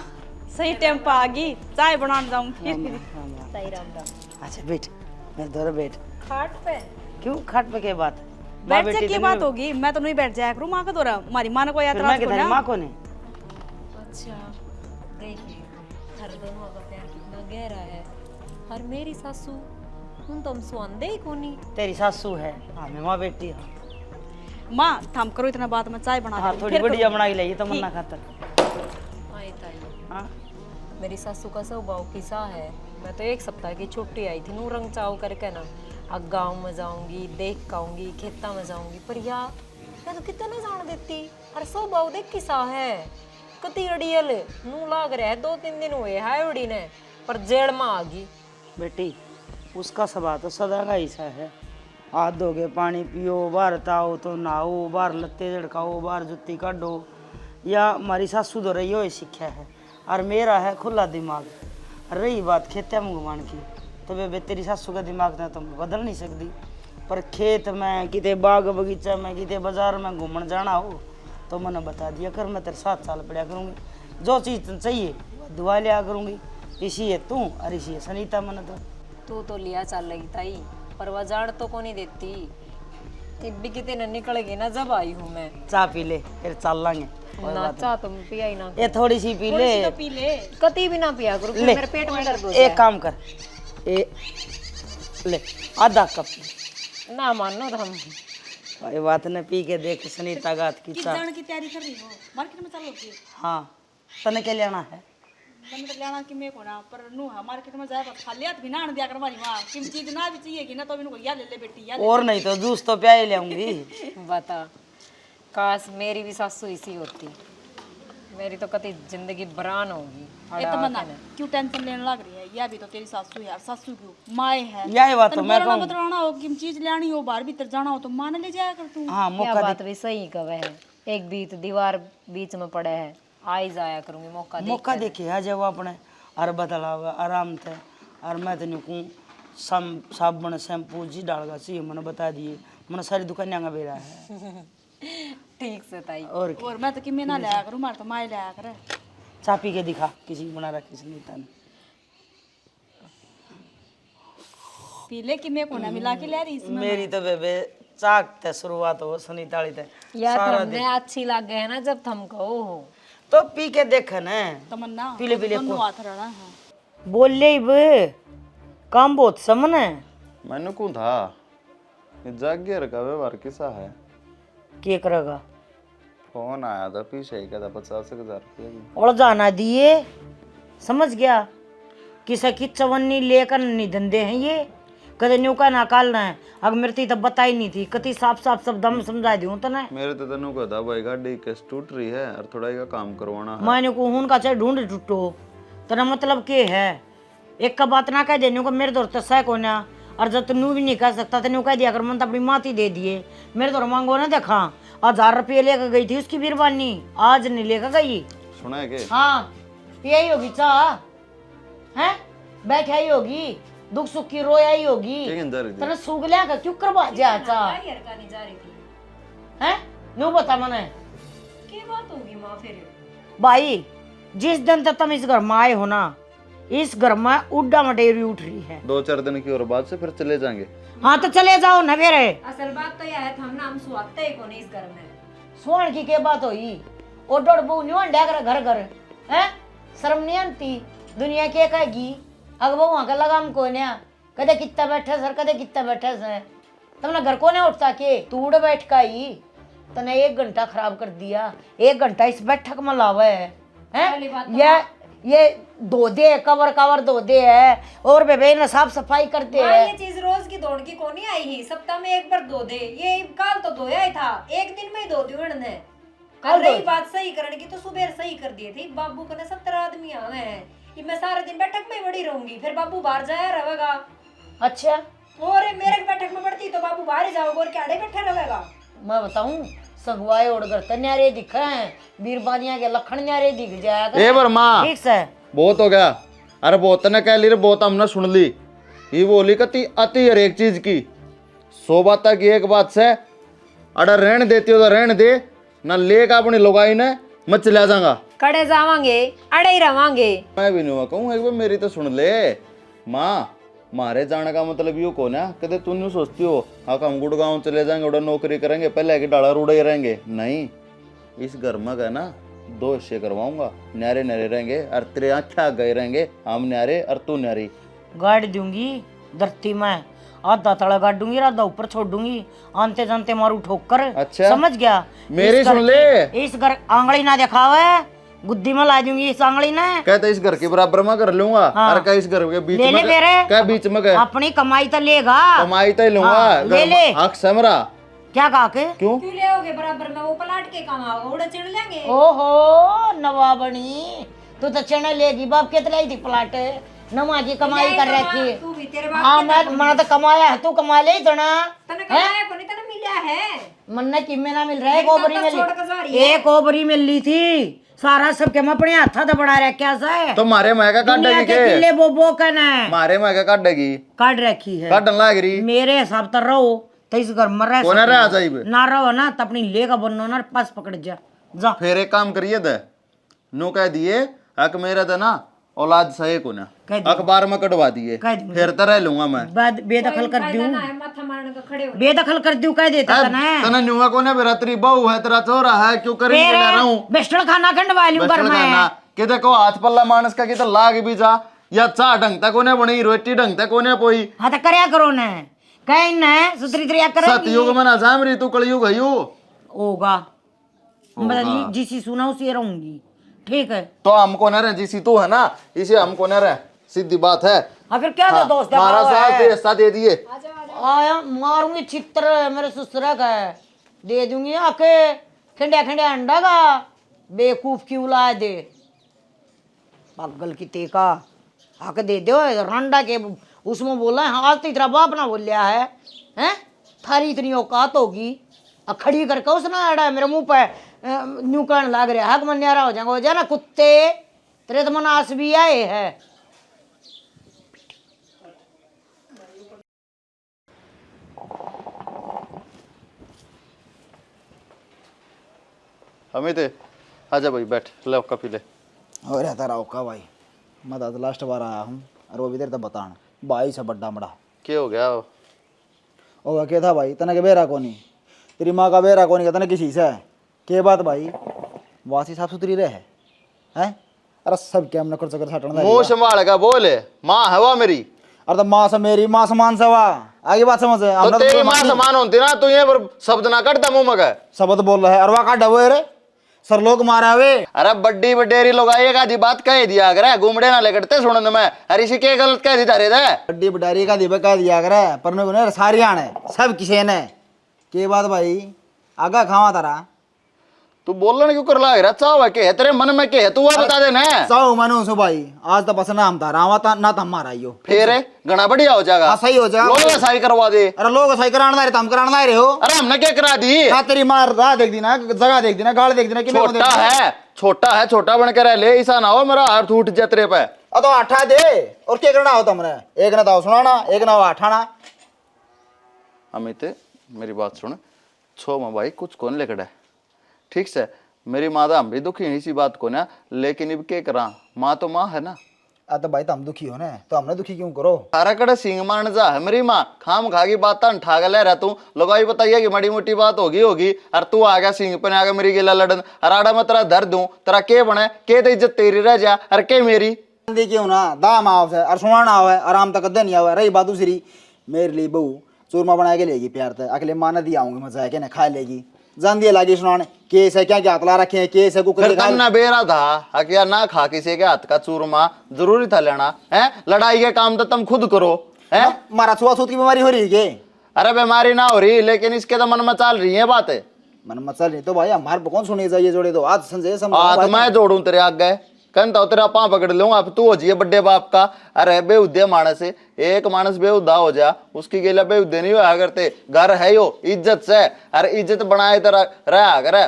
सही टाइम पर आ गई, चाय बनाने जाऊंगी। सही राम राम। अच्छा बैठ, मेरे दौरे बैठ। खाट पे क्यों खाट पे के बात? बैठ से की बात होगी, मैं तो नहीं बैठ जाया करूँ माँ का दौरा, हमारी माँ ने कोई फिर यात्रा मैं किधर माँ को ने? अच्छा देखिए, हर दोनों का प्यार कितना गहरा है। और मेरी सासू उन तुम सुआंदे ही कोनी। तेरी सासू है, हाँ मैं माँ बेटी हूँ। माँ थम करो इतना बात, मैं चाय बना हाँ रही हूँ, थोड़ी फिर बढ़िया करूँगी। बनाई ले, ये तो मन्ना खातर। आए ताई, हाँ मेरी सासू का स्वभाव किसा है। मैं तो 1 सप्ताह की छुट्टी आई थी, नू रंग चाव करके ना, अब गाँव में जाऊंगी, देख के आऊंगी, खेता में जाऊंगी, पर यार मैं तो कितना नहीं जान देती। और स्वभाव देख किसा है, कति अड़ियल नू लाग रहा है। 2-3 दिन हुए है उड़ी ने, पर जेड़ में आ गई। बेटी उसका स्वभाव तो सदा का ऐसा है। हाथ धोगे पानी पियो, बाहर ताओ तो नहाओ, बाहर लत्ते झड़काओ, बाहर जुत्ती काटो, या हमारी सासू तो रही हो ये सीखा है। और मेरा है खुला दिमाग। रही बात खेत्या में घुमान की, तो बे तेरी सासू का दिमाग ना तुम बदल नहीं सकती। पर खेत में किते बाग बगीचा में किते बाजार में घूमन जाना हो तो मैंने बता दिया कर, मैं तेरे 7 साल पढ़ा करूँगी। जो चीज़ चाहिए वो दुआ लिया करूँगी। इसी है तू और इसी है सनीता। मैंने तू तो लिया चल रही ताई, पर वह जाड़ तो को नहीं देती। एक भी कितने न निकलेगी ना, जब आई हूँ मैं। चाय पी ले फिर चल लांगे। ना चाह तुम पिया ही ना, ये थोड़ी सी पी ले। तो पी ले। कति भी ना पिया करो, फिर ले। मेरे पेट में दर्द हो एक काम कर, ले आधा कप। ना मानो तो हम भाई बात ने पी के देख सनीता गात की चाय। जाने की तैयारी कर रही हो, मार्केट में चलोगी? हाँ तने क्या लेना है? मैंने तो लेना कि मैं को ना, पर नू है मार्केट में जाए खाली हाथ भी ना आने दिया कर हमारी माँ। किम चीज ना भी चाहिए कि ना, तो इनको या ले ले बेटी या ले। और नहीं तो जूस तो प्याई ले आऊंगी। बता, काश मेरी भी सासू इसी होती, मेरी तो कति जिंदगी बरान होगी। ये तो मना क्यों टेंशन लेने लग रही है? यह भी तो तेरी सासू है यार, सासू क्यों माए है। यही बात तो मैं कहूँ। बतराना हो कि चीज लेनी हो, बाहर भीतर जाना हो तो माँ ने ले जाया कर तू। हाँ क्या मौका बात भी सही कवे है। एक बीत दीवार बीच में पड़े है, आई जाया करूंगी मौका देख मौका देखे आ जाओ अपने और बदलाव आराम थे। और मैं तेन कहूँ साबुन शैम्पू जी डालगा चाहिए मैंने बता दिए। मैंने सारी दुकान का बेरा है। ठीक से ताई। और और मैं तो कि मैं ना लाया करूँ, मार तो माए लाया करे। चाय पी के दिखा किसी को बना रखी सनीता ने। पी ले कि मैं को ना मिला के ले रही इसमें। मेरी तो बेबे चाक ते शुरुआत हो सनीता वाली ते। यार हमने अच्छी लग गए ना जब थम कहो हो। तो पी के देख न तमन्ना पीले पीले दोनों हाथ रहना है। बोल ले बे काम बहुत समन है। मैंने कौन था ये जागियर का व्यवहार किसा है? के करेगा? फोन आया था पीछे ही, कहता 50,000 रुपये की। और जाना दिए समझ गया। किसा की चवन्नी लेकर नहीं धंधे हैं ये। कदे न्यू का ना कालना है। अगर मेरे तो बताई नहीं थी, कति साफ साफ शब्द में समझा दूं तो ना। मेरे तो तनु को था भाई गाड़ी केस टूट रही है और थोड़ा का काम करवाना है। मैंने को हुन का चाहे ढूंढ टूटो तेरा मतलब के है? एक का बात ना कह देने को मेरे दौर तस्सा को ना। और जब तू भी नहीं कह सकता तेन कह दिया कर मन तो अपनी माती दे दिए। मेरे दौर मांगो ना देखा 1000 रुपये लेकर गई थी उसकी बीरबानी, आज नहीं लेकर गई। सुना है के? हाँ पिया ही होगी चाह है, बैठा ही होगी, दुख सुख की रोया ही होगी। तेरे सूग लिया का क्यों करवा जा चाह है? न्यू बता मने क्या बात होगी माँ फिर? भाई जिस दिन तक तुम इस घर में आए हो ना, इस घर में उड्डा मटेरी उठ रही है। 2-4 दिन की और बाद से फिर चले जाएंगे। हाँ तो चले जाओ न मेरे। असल बात तो यह है हम ना हम सुहाते ही को नहीं इस घर में। सोन की के बात होई ओ डोड़ बू न्यू अंडा कर घर घर हैं? शर्म नहीं आती? दुनिया के कहेगी अगर वो वहां का लगाम को ने कदे कितना बैठे सर, कदे कितना बैठे सर तुमने घर को नहीं उठता के तू उड़ बैठ का ही तने 1 घंटा खराब कर दिया। 1 घंटा इस बैठक में लावे है ये धो दे कवर कवर धो दे है और बेबे ने साफ सफाई करते हाँ, हैं। ये चीज रोज की दौड़ की कोनी आई ही, सप्ताह में 1 बार धो दे। ये काल तो धोया ही था, 1 दिन में ही धो दी उन्होंने। कल रही बात सही करने की तो सुबह सही कर दिए थे। बाबू कने 17 आदमी आवे हैं, ये मैं सारा दिन बैठक में ही बड़ी रहूंगी, फिर बाबू बाहर जाया रहेगा। अच्छा और मेरे बैठक में बढ़ती तो बाबू बाहर ही जाओगे और क्या बैठे रहेगा। मैं बताऊं सगवाए उड़कर तो न्यारे दिख रहे हैं, बीरबानिया के लखन न्यारे दिख जाएगा। ए बर्मा ठीक से बहुत हो गया। अरे बहुत ने कह ली रे, बहुत हमने सुन ली। ये बोली कती अति हर एक चीज की 100 बात की एक बात से अगर रहने देती हो तो रहने दे, ना लेकर अपनी लुगाई ने मैं चला जाऊंगा। कड़े जावांगे अड़े ही रवांगे। मैं भी नहीं कहूँ, एक बार मेरी तो सुन ले माँ। मारे जाने का मतलब यूँ कौन है कहते तू नहीं सोचती हो हाँ हम गुड़गांव चले जाएंगे उड़ा नौकरी करेंगे पहले की डाला रूढ़े ही रहेंगे। नहीं, इस घर में गए ना 2 हिस्से करवाऊंगा, न्यारे न्यारे रहेंगे और तेरे आँखें गए रहेंगे, हम न्यारे और तू न्यारी। गाड़ दूंगी धरती में, आधा तड़ा गाड़ दूंगी आधा ऊपर छोड़ दूंगी, आंते जानते मारू ठोकर। अच्छा समझ गया? मेरी इस घर सुन ले। की- इस घर आंगली ना दिखावे, गुद्दी में ला दूंगी इस आंगली ने। कहते इस घर के बराबर में कर लूंगा। हाँ। और क्या इस घर के बीच ले में ले मेरे क्या बीच में क्या अपनी कमाई तो लेगा। कमाई तो ही लूंगा। हाँ, ले ले। हक समरा क्या कहा के? क्यों क्यों ले आओगे बराबर में, वो पलाट के कमाओगे उड़ा चिड़ लेंगे। ओहो नवाबणी तू तो चने लेगी बाप कितने ही थी प्लाट नमा की कमाई कर रखी। तू भी तेरे बाप हाँ के मैं तो कमाया है, तू कमा ले जना। तने कमाया को नहीं तने मिला है। मन्ना किम्मे ना मिल रहा है, एक नहीं, ओबरी तब तक छोड़ के जा मिल रही है। एक ओबरी मिल ली थी, सारा सबके मैं अपने हाथा तो बड़ा रह क्या सा तो मारे मैं क्या दुनिया काटेगी के किले के बो कहना है मारे मैं क्या काटेगी काट रखी है। काटन लाग रही मेरे हिसाब तो रहो तो इस घर में रह कौन सकते रहा हो। जाइब ना रहो ना तो अपनी लेगा बनो ना पास पकड़ जा। फिर एक काम करिए दे नो कह दिए अक मेरा था ना औलाद सही को ना कह दिए। अखबार में कटवा दिए कह दिए। फिर तो रह लूंगा मैं। बेदखल कर फायदा दूं, ना है माथा मारने का, खड़े हो बेदखल कर दूं कह देता था ना। तना न्यूआ को ना मेरा तेरी बहू है तेरा छोरा है क्यों करेंगे ले रहा हूँ बेस्टल खाना खंडवा लूं घर में। कि देखो हाथ पल्ला मानस का कि तो लाग भी जा या चा ढंग तक कोने बनी रोटी ढंग तक कोने पोई हाँ तो करया करो ना कहीं ना सुतरी त्रिया सतयुग में ना जाम रही तू कलयुग है यू होगा। मतलब जिसी सुना उसी रहूंगी। ठीक है तो हमको न रहे जिसी तू है ना इसे हमको न रहे सीधी बात है। हाँ फिर क्या हाँ, दोस्त हमारा साथ दे हिस्सा दे दिए। आया मारूंगी चित्र मेरे ससुरा का दे दूंगी आके खंडा खंडा अंडा का बेवकूफ की उला दे पागल की तेका आके दे दो रंडा के उसमें बोला है हाँ तो इतना बाप ना बोल लिया है हैं थारी इतनी औकात होगी खड़ी करके उसने अड़ा मेरे मुंह पे न्यू करने लग रहा हक मन न्यारा हो जाएगा हो जाए ना कुत्ते तेरे तो मनास भी आए है। अमित आजा भाई बैठ ले कॉफी ले। और रहता रहा का भाई, मैं तो लास्ट बार आया हूँ और वो भी देर तक बताना भाई से बड्डा मड़ा क्या हो गया ओ क्या था भाई तने के बेरा कोनी तेरी माँ का बेरा कोनी तने किसी से के बात भाई वासी साफ सुथरी रहे हैं। अरे सब क्या हमने कर सकर सटना मुंह संभाल का बोले माँ है वो मेरी अरे तो माँ से मेरी माँ समान सवा आगे बात समझ तो हमने तेरी माँ समान होती ना तू ये पर शब्द ना कटता मुंह में शब्द बोल रहा है अरवा का डबे रे सर लोग मारा वे। अरे बड्डी बडेरी लोग आइए का बात कह दिया अगर घूमड़े ना लेकड़ते सुनने में अरे इसी के गलत कह दी रे बड्डी बडारी का दिबे कह दिया करे पर ने सारी आने सब किसे ने के बात भाई आगा खावा तारा तू बोलने क्यों कर लाग रहा चाव है के तेरे मन में के है तू वो बता दे ना साऊ मनु सो भाई आज तो बस नाम तारा आवा ता ना तम मारा यो फिर घना बढ़िया हो जाएगा। हाँ, सही हो जाएगा। लोग सही करवा दे। अरे लोग सही कराना रे तम कराना रे हो। अरे हमने क्या करा दी ना तेरी मार राह देख दी ना जगह देख दी ना गाड़ देख दी ना कि छोटा है छोटा बन के रह ले ऐसा ना हो मेरा हाथ उठ जाए तेरे पे। अब तो आठा दे और क्या करना हो तुमने एक ना दाव सुनाना एक ना आठाना। अमित मेरी बात सुन छो में भाई कुछ कौन लेकर है ठीक से मेरी माँ हम भी दुखी इसी बात को ना लेकिन अब क्या करा माँ तो माँ है ना। अब तो भाई तुम दुखी हो ना तो हमने दुखी क्यों करो। सारा कड़े सिंह मान जा है मेरी माँ खाम खा की बात ठाग ले रहा तू लोग बताइए कि बड़ी मोटी बात होगी और तू आ गया सिंह पे आ गया मेरी गिला लड़न अराड़ा में तेरा दर्द दूं तेरा के बने के तो इज्जत तेरी रह जा अरे के मेरी क्यों ना दाम आओ से और सुनाना आओ है आराम तक नहीं आओ रही बात दूसरी मेरे लिए बहू चूरमा बना के लेगी प्यार तक अगले माना दिया आऊंगी मजा है कि ना खा लेगी जान दिया लागी सुनाने केस है क्या क्या हाथ ला रखे हैं केस है कुकर फिर तब ना बेरा था हकिया ना खा किसी के हाथ का चूरमा जरूरी था लेना है। लड़ाई के काम तो तुम खुद करो है। मारा छुआछूत की बीमारी हो रही है क्या? अरे बीमारी ना हो रही लेकिन इसके तो मन में चल रही है बातें। मन मचल नहीं तो भाई हमारे को कौन सुनी चाहिए जोड़े तो आज संजय हाथ मैं जोड़ू तेरे आगे कहता तेरा पाँव पकड़ लूंगा अब तू हो जिए बड्डे बाप का। अरे बेउद्दे मानस है एक मानस बेउद्दा हो जा उसकी गेला बेउद्दे नहीं होया करते। घर है यो इज्जत से अरे इज्जत बनाए तेरा रहा करे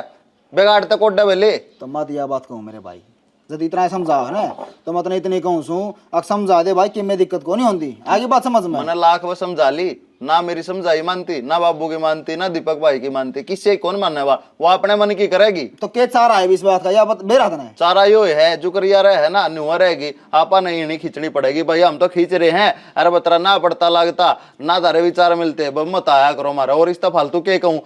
बिगाड़ते कोड्डे बेले। तो मत यह बात कहूँ मेरे भाई जब इतना समझाओ है ना तो मैं तो इतनी कहूँ सू अब समझा दे भाई कि मैं दिक्कत को नहीं होती आगे बात समझ में। मैंने लाख वो समझा ली ना मेरी समझाई मानती ना बाबू की मानती ना दीपक भाई की मानती किससे कौन मानने वाला वो अपने मन की करेगी। तो क्या चारा है इस बात का या मेरा था ना चारा यो है जो करिया रहे है ना नुआ रहेगी आपा नहीं खींचनी पड़ेगी भाई हम तो खींच रहे हैं। अरे बतरा ना पड़ता लगता ना तारे विचार मिलते मत आया करो हमारा और इस फालतू के कहूँ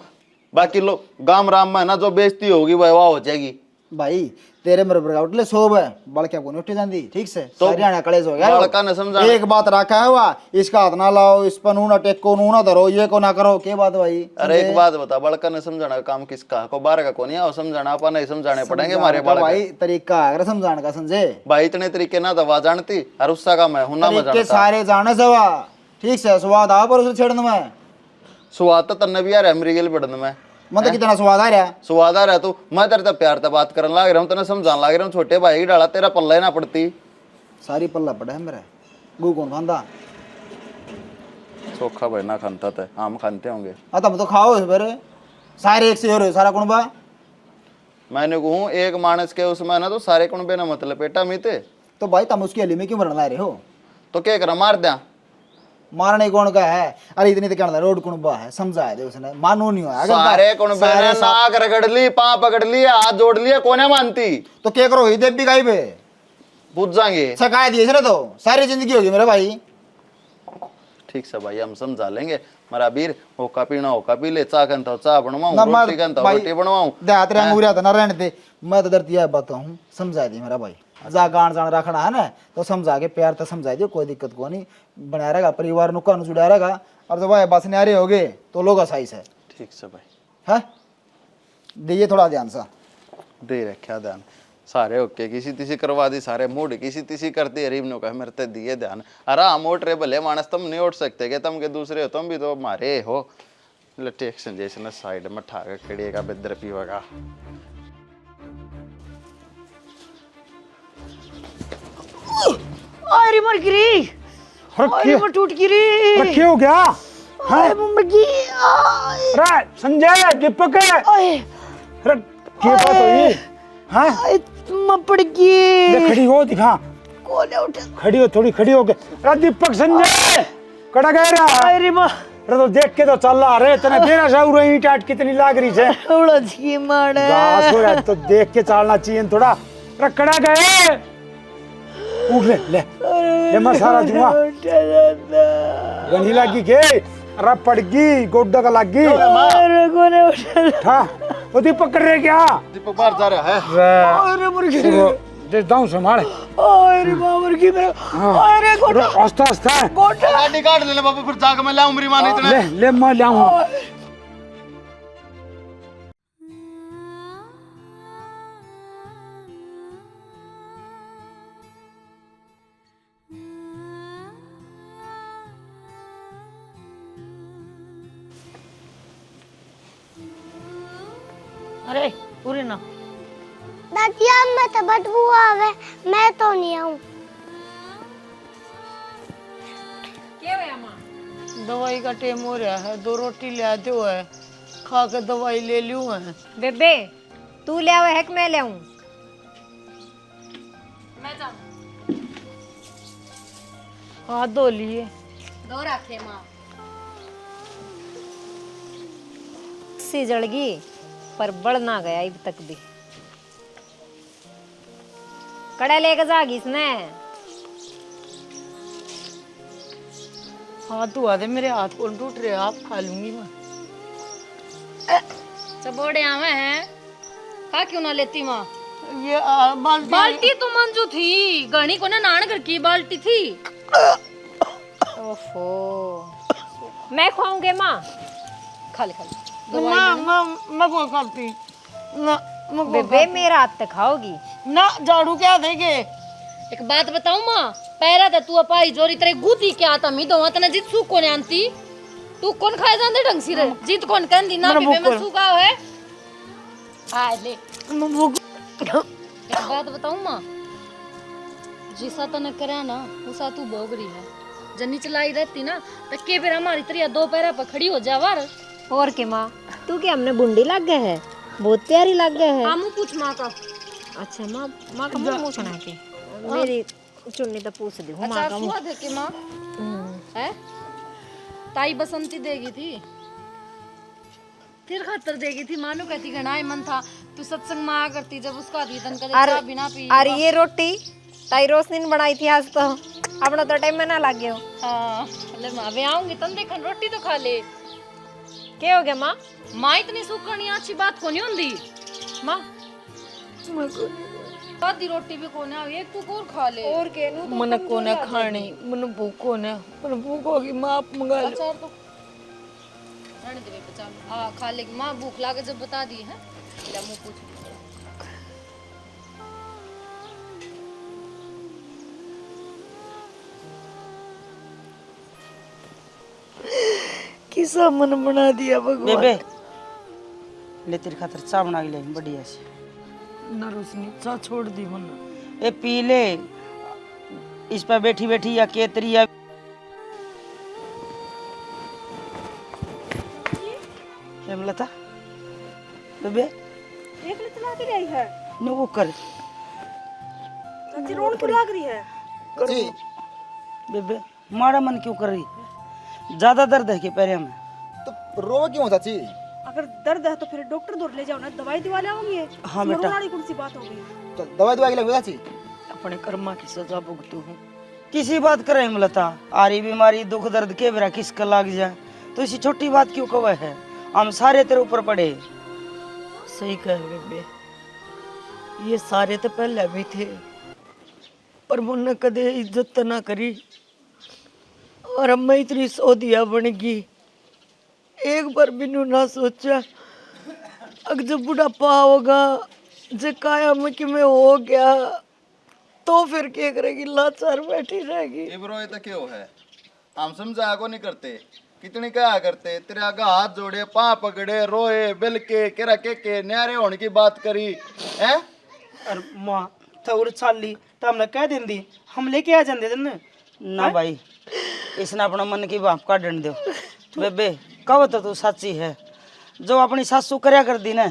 बाकी लोग गांव राम में ना जो बेइज्जती होगी वह हो जाएगी। भाई तेरे मेरे बरगाउटले सोब है बड़के को नहीं उठी जाती ठीक से तो हरियाणा कलेज हो गया बड़का न समझा एक बात रखा है हुआ इसका हाथ ना लाओ इस पर नू ना टेको नू ना धरो ये को ना करो के बात भाई। अरे एक बात बता बड़का ने समझाना का काम किसका को बाहर का को नहीं आओ समझाना अपन नहीं समझाने पड़ेंगे हमारे बालक भाई तरीका है समझाने का संजय भाई इतने तरीके ना दवा जानती और उसका काम है हुना तरीके सारे जाने सवा ठीक से स्वाद आ पर उसे छेड़ने में स्वाद तो तन्ने भी आ रहा है मेरी गेल बढ़ने में मतलब कितना स्वाद आ रहा स्वाद आ रहा तू मैं तेरे तब प्यार से बात करने लग रहा हूँ तेने समझाने लग रहा हूँ छोटे भाई की डाला तेरा पल्ला ही ना पड़ती सारी पल्ला पड़ा है मेरा गु कौन खांदा सोखा भाई ना खानता थे हम खानते होंगे तुम तो खाओ फिर सारे एक से हो रहे सारा कुणबा मैंने कहूँ एक मानस के उसमें ना तो सारे कुणबे ना मतलब पेटा मीते तो भाई तुम उसकी हली में क्यों मरना रहे हो तो क्या करा मार दिया मारने कौन का है अरे इतनी तो कहना रोड कुणबा है समझाया दे उसने मानो नहीं हुआ सारे कुणबे ने नाक रगड़ ली पाँव पकड़ लिया हाथ जोड़ लिया कोने मानती तो क्या करो ही देवी गाई पे पूछ जाएंगे सकाए दिए ना तो सारी जिंदगी होगी मेरे भाई। ठीक से भाई हम समझा लेंगे मेरा वीर होका पीना होका पी ले चाह कहता चाह बनवाऊं रोटी कहता रोटी बनवाऊं देहात रे अंगूरिया तो ना रहने दे मैं तो डरती है बताऊं समझा दी मेरा भाई जा गान जान रखना है ना तो समझा के प्यार तो समझा दियो कोई दिक्कत को नहीं बनाया रहेगा परिवार नु कानू जुड़ा रहेगा और जब भाई बस न्यारे हो गए तो लोग सही से ठीक से भाई है दिए थोड़ा ध्यान सा दे रखा ध्यान सारे ओके किसी तीसी करवा दी सारे मूड किसी तीसी करती हरीब नो कह मेरे ते दिए ध्यान आराम ओट रे भले मानस तुम नहीं उठ सकते के तुम के दूसरे हो तुम भी तो हमारे हो टेक्शन जैसे ना साइड में ठा के खड़िएगा बिद्र पीवेगा। अरे मर गिरी अरे मैं टूट गिरी क्या हो गया अरे मम्मी अरे संजय दीपक अरे अरे क्या बात हुई हाँ मैं पड़ गई खड़ी हो दिखा कौन है उठा खड़ी हो थोड़ी खड़ी हो के अरे दीपक संजय कड़ा गया रहा अरे मां अरे तो देख के तो चल रहा रे तने देना साहू रही टाट कितनी लाग रही है उड़ा जी मारे घास हो रहा तो देख के चलना चाहिए थोड़ा अरे कड़ा गए उठ ले मैं सारा दूंगा गनी लगी के अरे पड़ गई गोड्डा का लग गई अरे कोने उठा वो दीपक कर रहे क्या दीपक बाहर जा रहा है अरे मुर्गी दे दाऊं संभाल अरे मुर्गी मेरा अरे गोटा आस्ता आस्ता गोटा गाड़ी काट लेना बाबू फिर जाके मैं लाऊं मेरी मां इतने ले मैं लाऊं अरे पूरे ना दादी अब मैं तो बदबू आवे मैं तो नहीं आऊं दवाई का टाइम हो रहा है 2 रोटी ले दो है खा के दवाई ले लूं है बेबे तू ले आवे है कि मैं ले आऊं? हाथ धो लिए दो रखे माँ सी जड़गी पर बढ़ ना गया अब तक भी कड़ा लेके जागी इसने हाथ धोआ दे मेरे हाथ कौन टूट रहे आप खा लूंगी मैं चबोड़े आवे हैं खा क्यों ना लेती माँ ये बाल्टी तो मंजू थी गणी को ना नान घर की बाल्टी थी ओफो मैं खुआऊंगे माँ। खा ले खा ले। मैं कोई करती ना, बेबे मेरा हाथ तक खाओगी। ना झाड़ू क्या देंगे। एक बात बताऊं माँ, पैरा तो तू अपाई जोरी तेरे गुती क्या तमी दो तना जित सू कोने आंती तू कौन खाए जानदे ढंग से रे जीत कौन कहंदी ना भी मैं सू गाओ है आ ले। एक बात बताऊं माँ, जिसा तने करा ना उसा तू भोग रही है। जन्नी चलाई रहती ना तो के फिर हमारी तरह दो पैरा पर खड़ी हो जावर। और के माँ तू क्या हमने बुंडी लग गए है, बहुत प्यारी लग गए है। आमू पूछ माँ का। अच्छा माँ, माँ का मुंह सुना के मेरी चुन्नी तो पूछ दी हूँ। अच्छा सुआ दे के माँ है ताई बसंती देगी थी फिर खातर देगी थी। मानो कहती गणाए मन था तू सत्संग में आ करती जब उसका दी तन कदे चाय बिना पी। अरे ये रोटी ताई रोशनी ने बनाई थी आज, तो अपना तो टाइम में ना लग गयो। हाँ ले माँ वे आऊंगी तन देखन रोटी तो खा ले। क्या हो गया माँ? माँ इतनी सुकनी अच्छी बात को नहीं होंदी माँ। आधी रोटी भी कोने आई एक तू और खा ले। और के नु तो मन कोने खानी, मन भूख कोने, मन भूख होगी माँ आप मंगा लो। अचार तो रहने दे बचा आ खा ले माँ भूख लागे जब बता दी है। ले मुंह पूछ किसा मन बना दिया भगवान। बेबे ले तेरी खातर चाय बना के ले बढ़िया से। ना रोशनी चा छोड़ दी मन। ए पी ले, इस पर बैठी बैठी या केतरी या क्या बोला था बेबे? एक ले चला के आई है न वो कर चाची, रोन क्यों लग रही है? जी बेबे, मारा मन क्यों कर रही? ज्यादा दर्द है के पैर में? तो रो क्यों चाची? अगर दर्द है तो फिर डॉक्टर दूर ले जाओ ना, दवाई दिवा ले आऊंगी। हाँ बेटा। वाली कौन सी बात होगी? तो दवाई दवाई के लिए चाची अपने कर्मा की सजा भुगतू हूँ। किसी बात करे मलता, आरी बीमारी दुख दर्द के बेरा किसका लाग जाए तो इसी छोटी बात क्यों कवे है? हम सारे तेरे ऊपर पड़े। सही कह बेबे, ये सारे तो पहले भी थे पर मुन्ने कदे इज्जत तो ना करी और अब मैं इतनी सौदिया बन गई। एक बार बिनु ना सोचा अगर जब बुढ़ापा होगा जे काया में कि मैं हो गया तो फिर क्या करेगी? लाचार बैठी रहेगी। इब्रो ये तो क्यों है? हम समझा को नहीं करते, कितनी क्या करते, तेरे आगे हाथ जोड़े पाँव पकड़े रोए बिल के न्यारे होने की बात करी है। और माँ थोड़ी चाली तो हमने कह देंदी हम लेके आ जाते थे ना भाई, इसने अपना मन की बाप का दंड दो। बेबे कब तो तू सच्ची है, जो अपनी सासू करया कर दी ना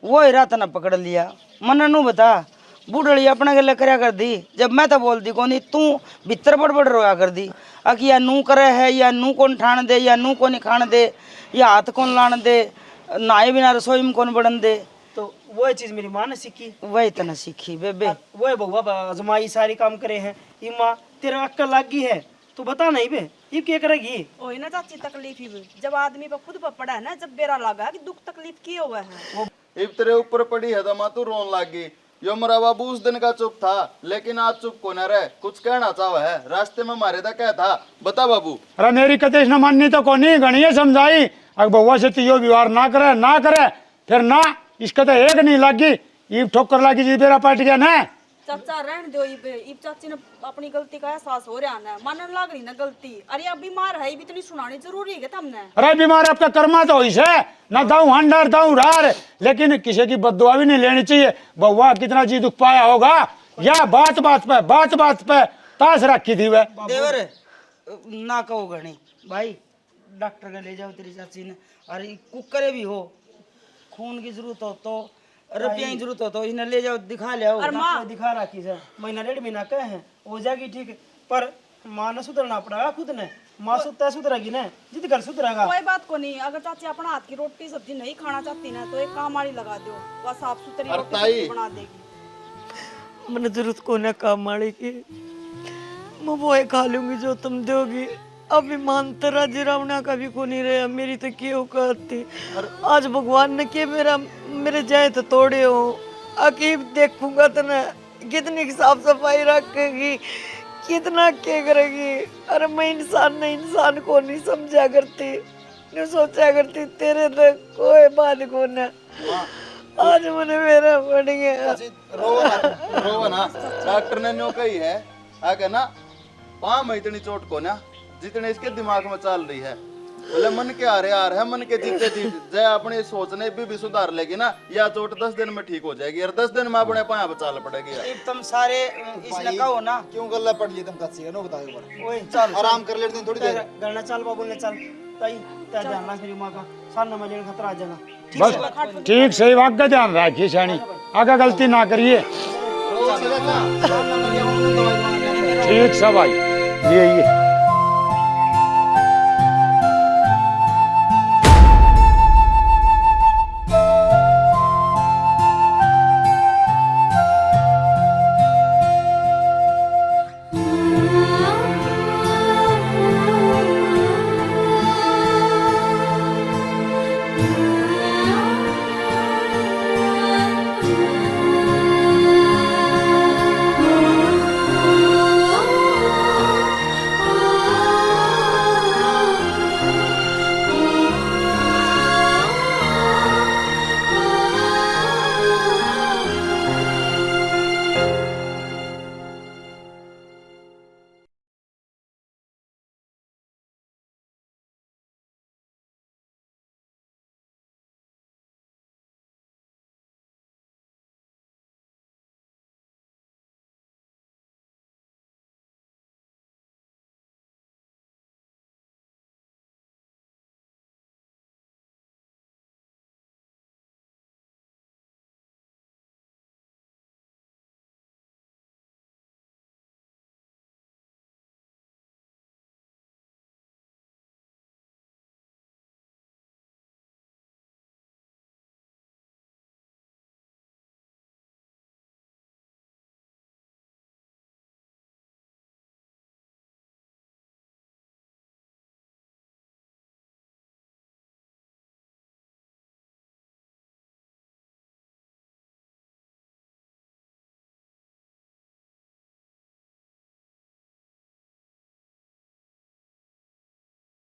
वो ही रात ना पकड़ लिया। मन नू बता बूढ़ड़ी अपने गले करया कर दी, जब मैं तो बोल दी कोनी तू भीतर बड़बड़ रोया कर दी। अक या नू करे है या नू कौन ठाण दे या नू कौन खाण दे या हाथ कौन लाण दे, नाए बिना रसोई में कौन बढ़न दे। तो वो चीज मेरी माँ ने सीखी, वही तना सीखी बेबे। वो है बउआ अजमाई सारी काम करे हैं। ये माँ तेरा अक्कल लग गई है तू बता नहीं बे ये क्या करेगी? ओही ना चाची, तकलीफ ही भी जब आदमी पर खुद पर पड़ा है ना, जब बेरा लगा कि दुख तकलीफ किए हुआ है। इब तेरे ऊपर पड़ी है तो माँ तू रोन लग गई। यो मेरा बाबू उस दिन का चुप था लेकिन आज चुप को न रहे, कुछ कहना चाहो है? रास्ते में मारे था क्या था बता बाबू। अरे मेरी कतेश न माननी तो कोनी गणिये समझाई। अगर बउआ से तियो व्यवहार ना करे फिर ना इसका तो एक नहीं लगी ईब ठोकर लगी जी बेरा पट गया ना। चाचा रहने दो, इब चाची ने अपनी गलती का एहसास हो रहा है, मानने लग रही ना गलती। अरे अब बीमार है, इतनी सुनानी जरूरी है तुमने? अरे बीमार आपका कर्मा तो इसे ना दाऊ हंडर दाऊ रार, लेकिन किसी की बददुआ भी नहीं लेनी चाहिए। बउआ कितना जी दुख पाया होगा या बात बात पे ताश रखी थी वह। देवर ना कहो घनी भाई, डॉक्टर के ले जाओ तेरी चाची ने। अरे कुकरे भी हो, खून की जरूरत हो तो रुपया की जरूरत हो तो इन्हें ले जाओ दिखा ले आओ। और माँ दिखा रखी सर महीना 1.5 महीना कहे हैं हो जाएगी ठीक, पर माँ ने सुधरना पड़ेगा खुद ने। माँ सुधरेगी ना जिद घर सुधरेगा। कोई बात को नहीं, अगर चाची अपना हाथ की रोटी सब्जी नहीं खाना चाहती ना तो एक काम वाली लगा दो, वह साफ सुथरी रोटी सब्जी बना देगी। मन जरूरत को ना काम वाली की, मैं वो खा लूंगी जो तुम दोगी। अभी मानते राजी रावणा का भी को नहीं रहा, मेरी तो क्यों कहती। आज भगवान ने के मेरे जाए तो तोड़े हो। अकीब देखूंगा तो ना कितनी साफ सफाई रखेगी, कितना क्या करेगी। अरे मैं इंसान ने इंसान को नहीं समझा करती, नहीं सोचा करती, तेरे तो कोई बात को ना। आज मैंने मेरा पड़ गया। रोवा ना, डॉक्टर ने न्यू कही है आगे ना, पाँव में इतनी चोट को ना जितने इसके दिमाग में चल रही है, बोले मन के आ रहे है, मन के जीते जीत जय अपने सोचने भी सुधार लेगी ना, या चोट 10 दिन में ठीक हो जाएगी और 10 दिन में अपने पाया बचाल पड़ेगी। तुम सारे इसने कहो ना क्यों गल्ला पड़ ली तुम कच्ची नो बताओ एक बार। ओए चल आराम कर लेते थोड़ी देर। गलना चल बाबू ने चल ताई त्या ध्यान रख मेरी माँ का, सामने में लेने खतरा आ जाएगा। बस ठीक सही आगे ध्यान रखिए शानी, आगे गलती ना करिए। ठीक सब आई ये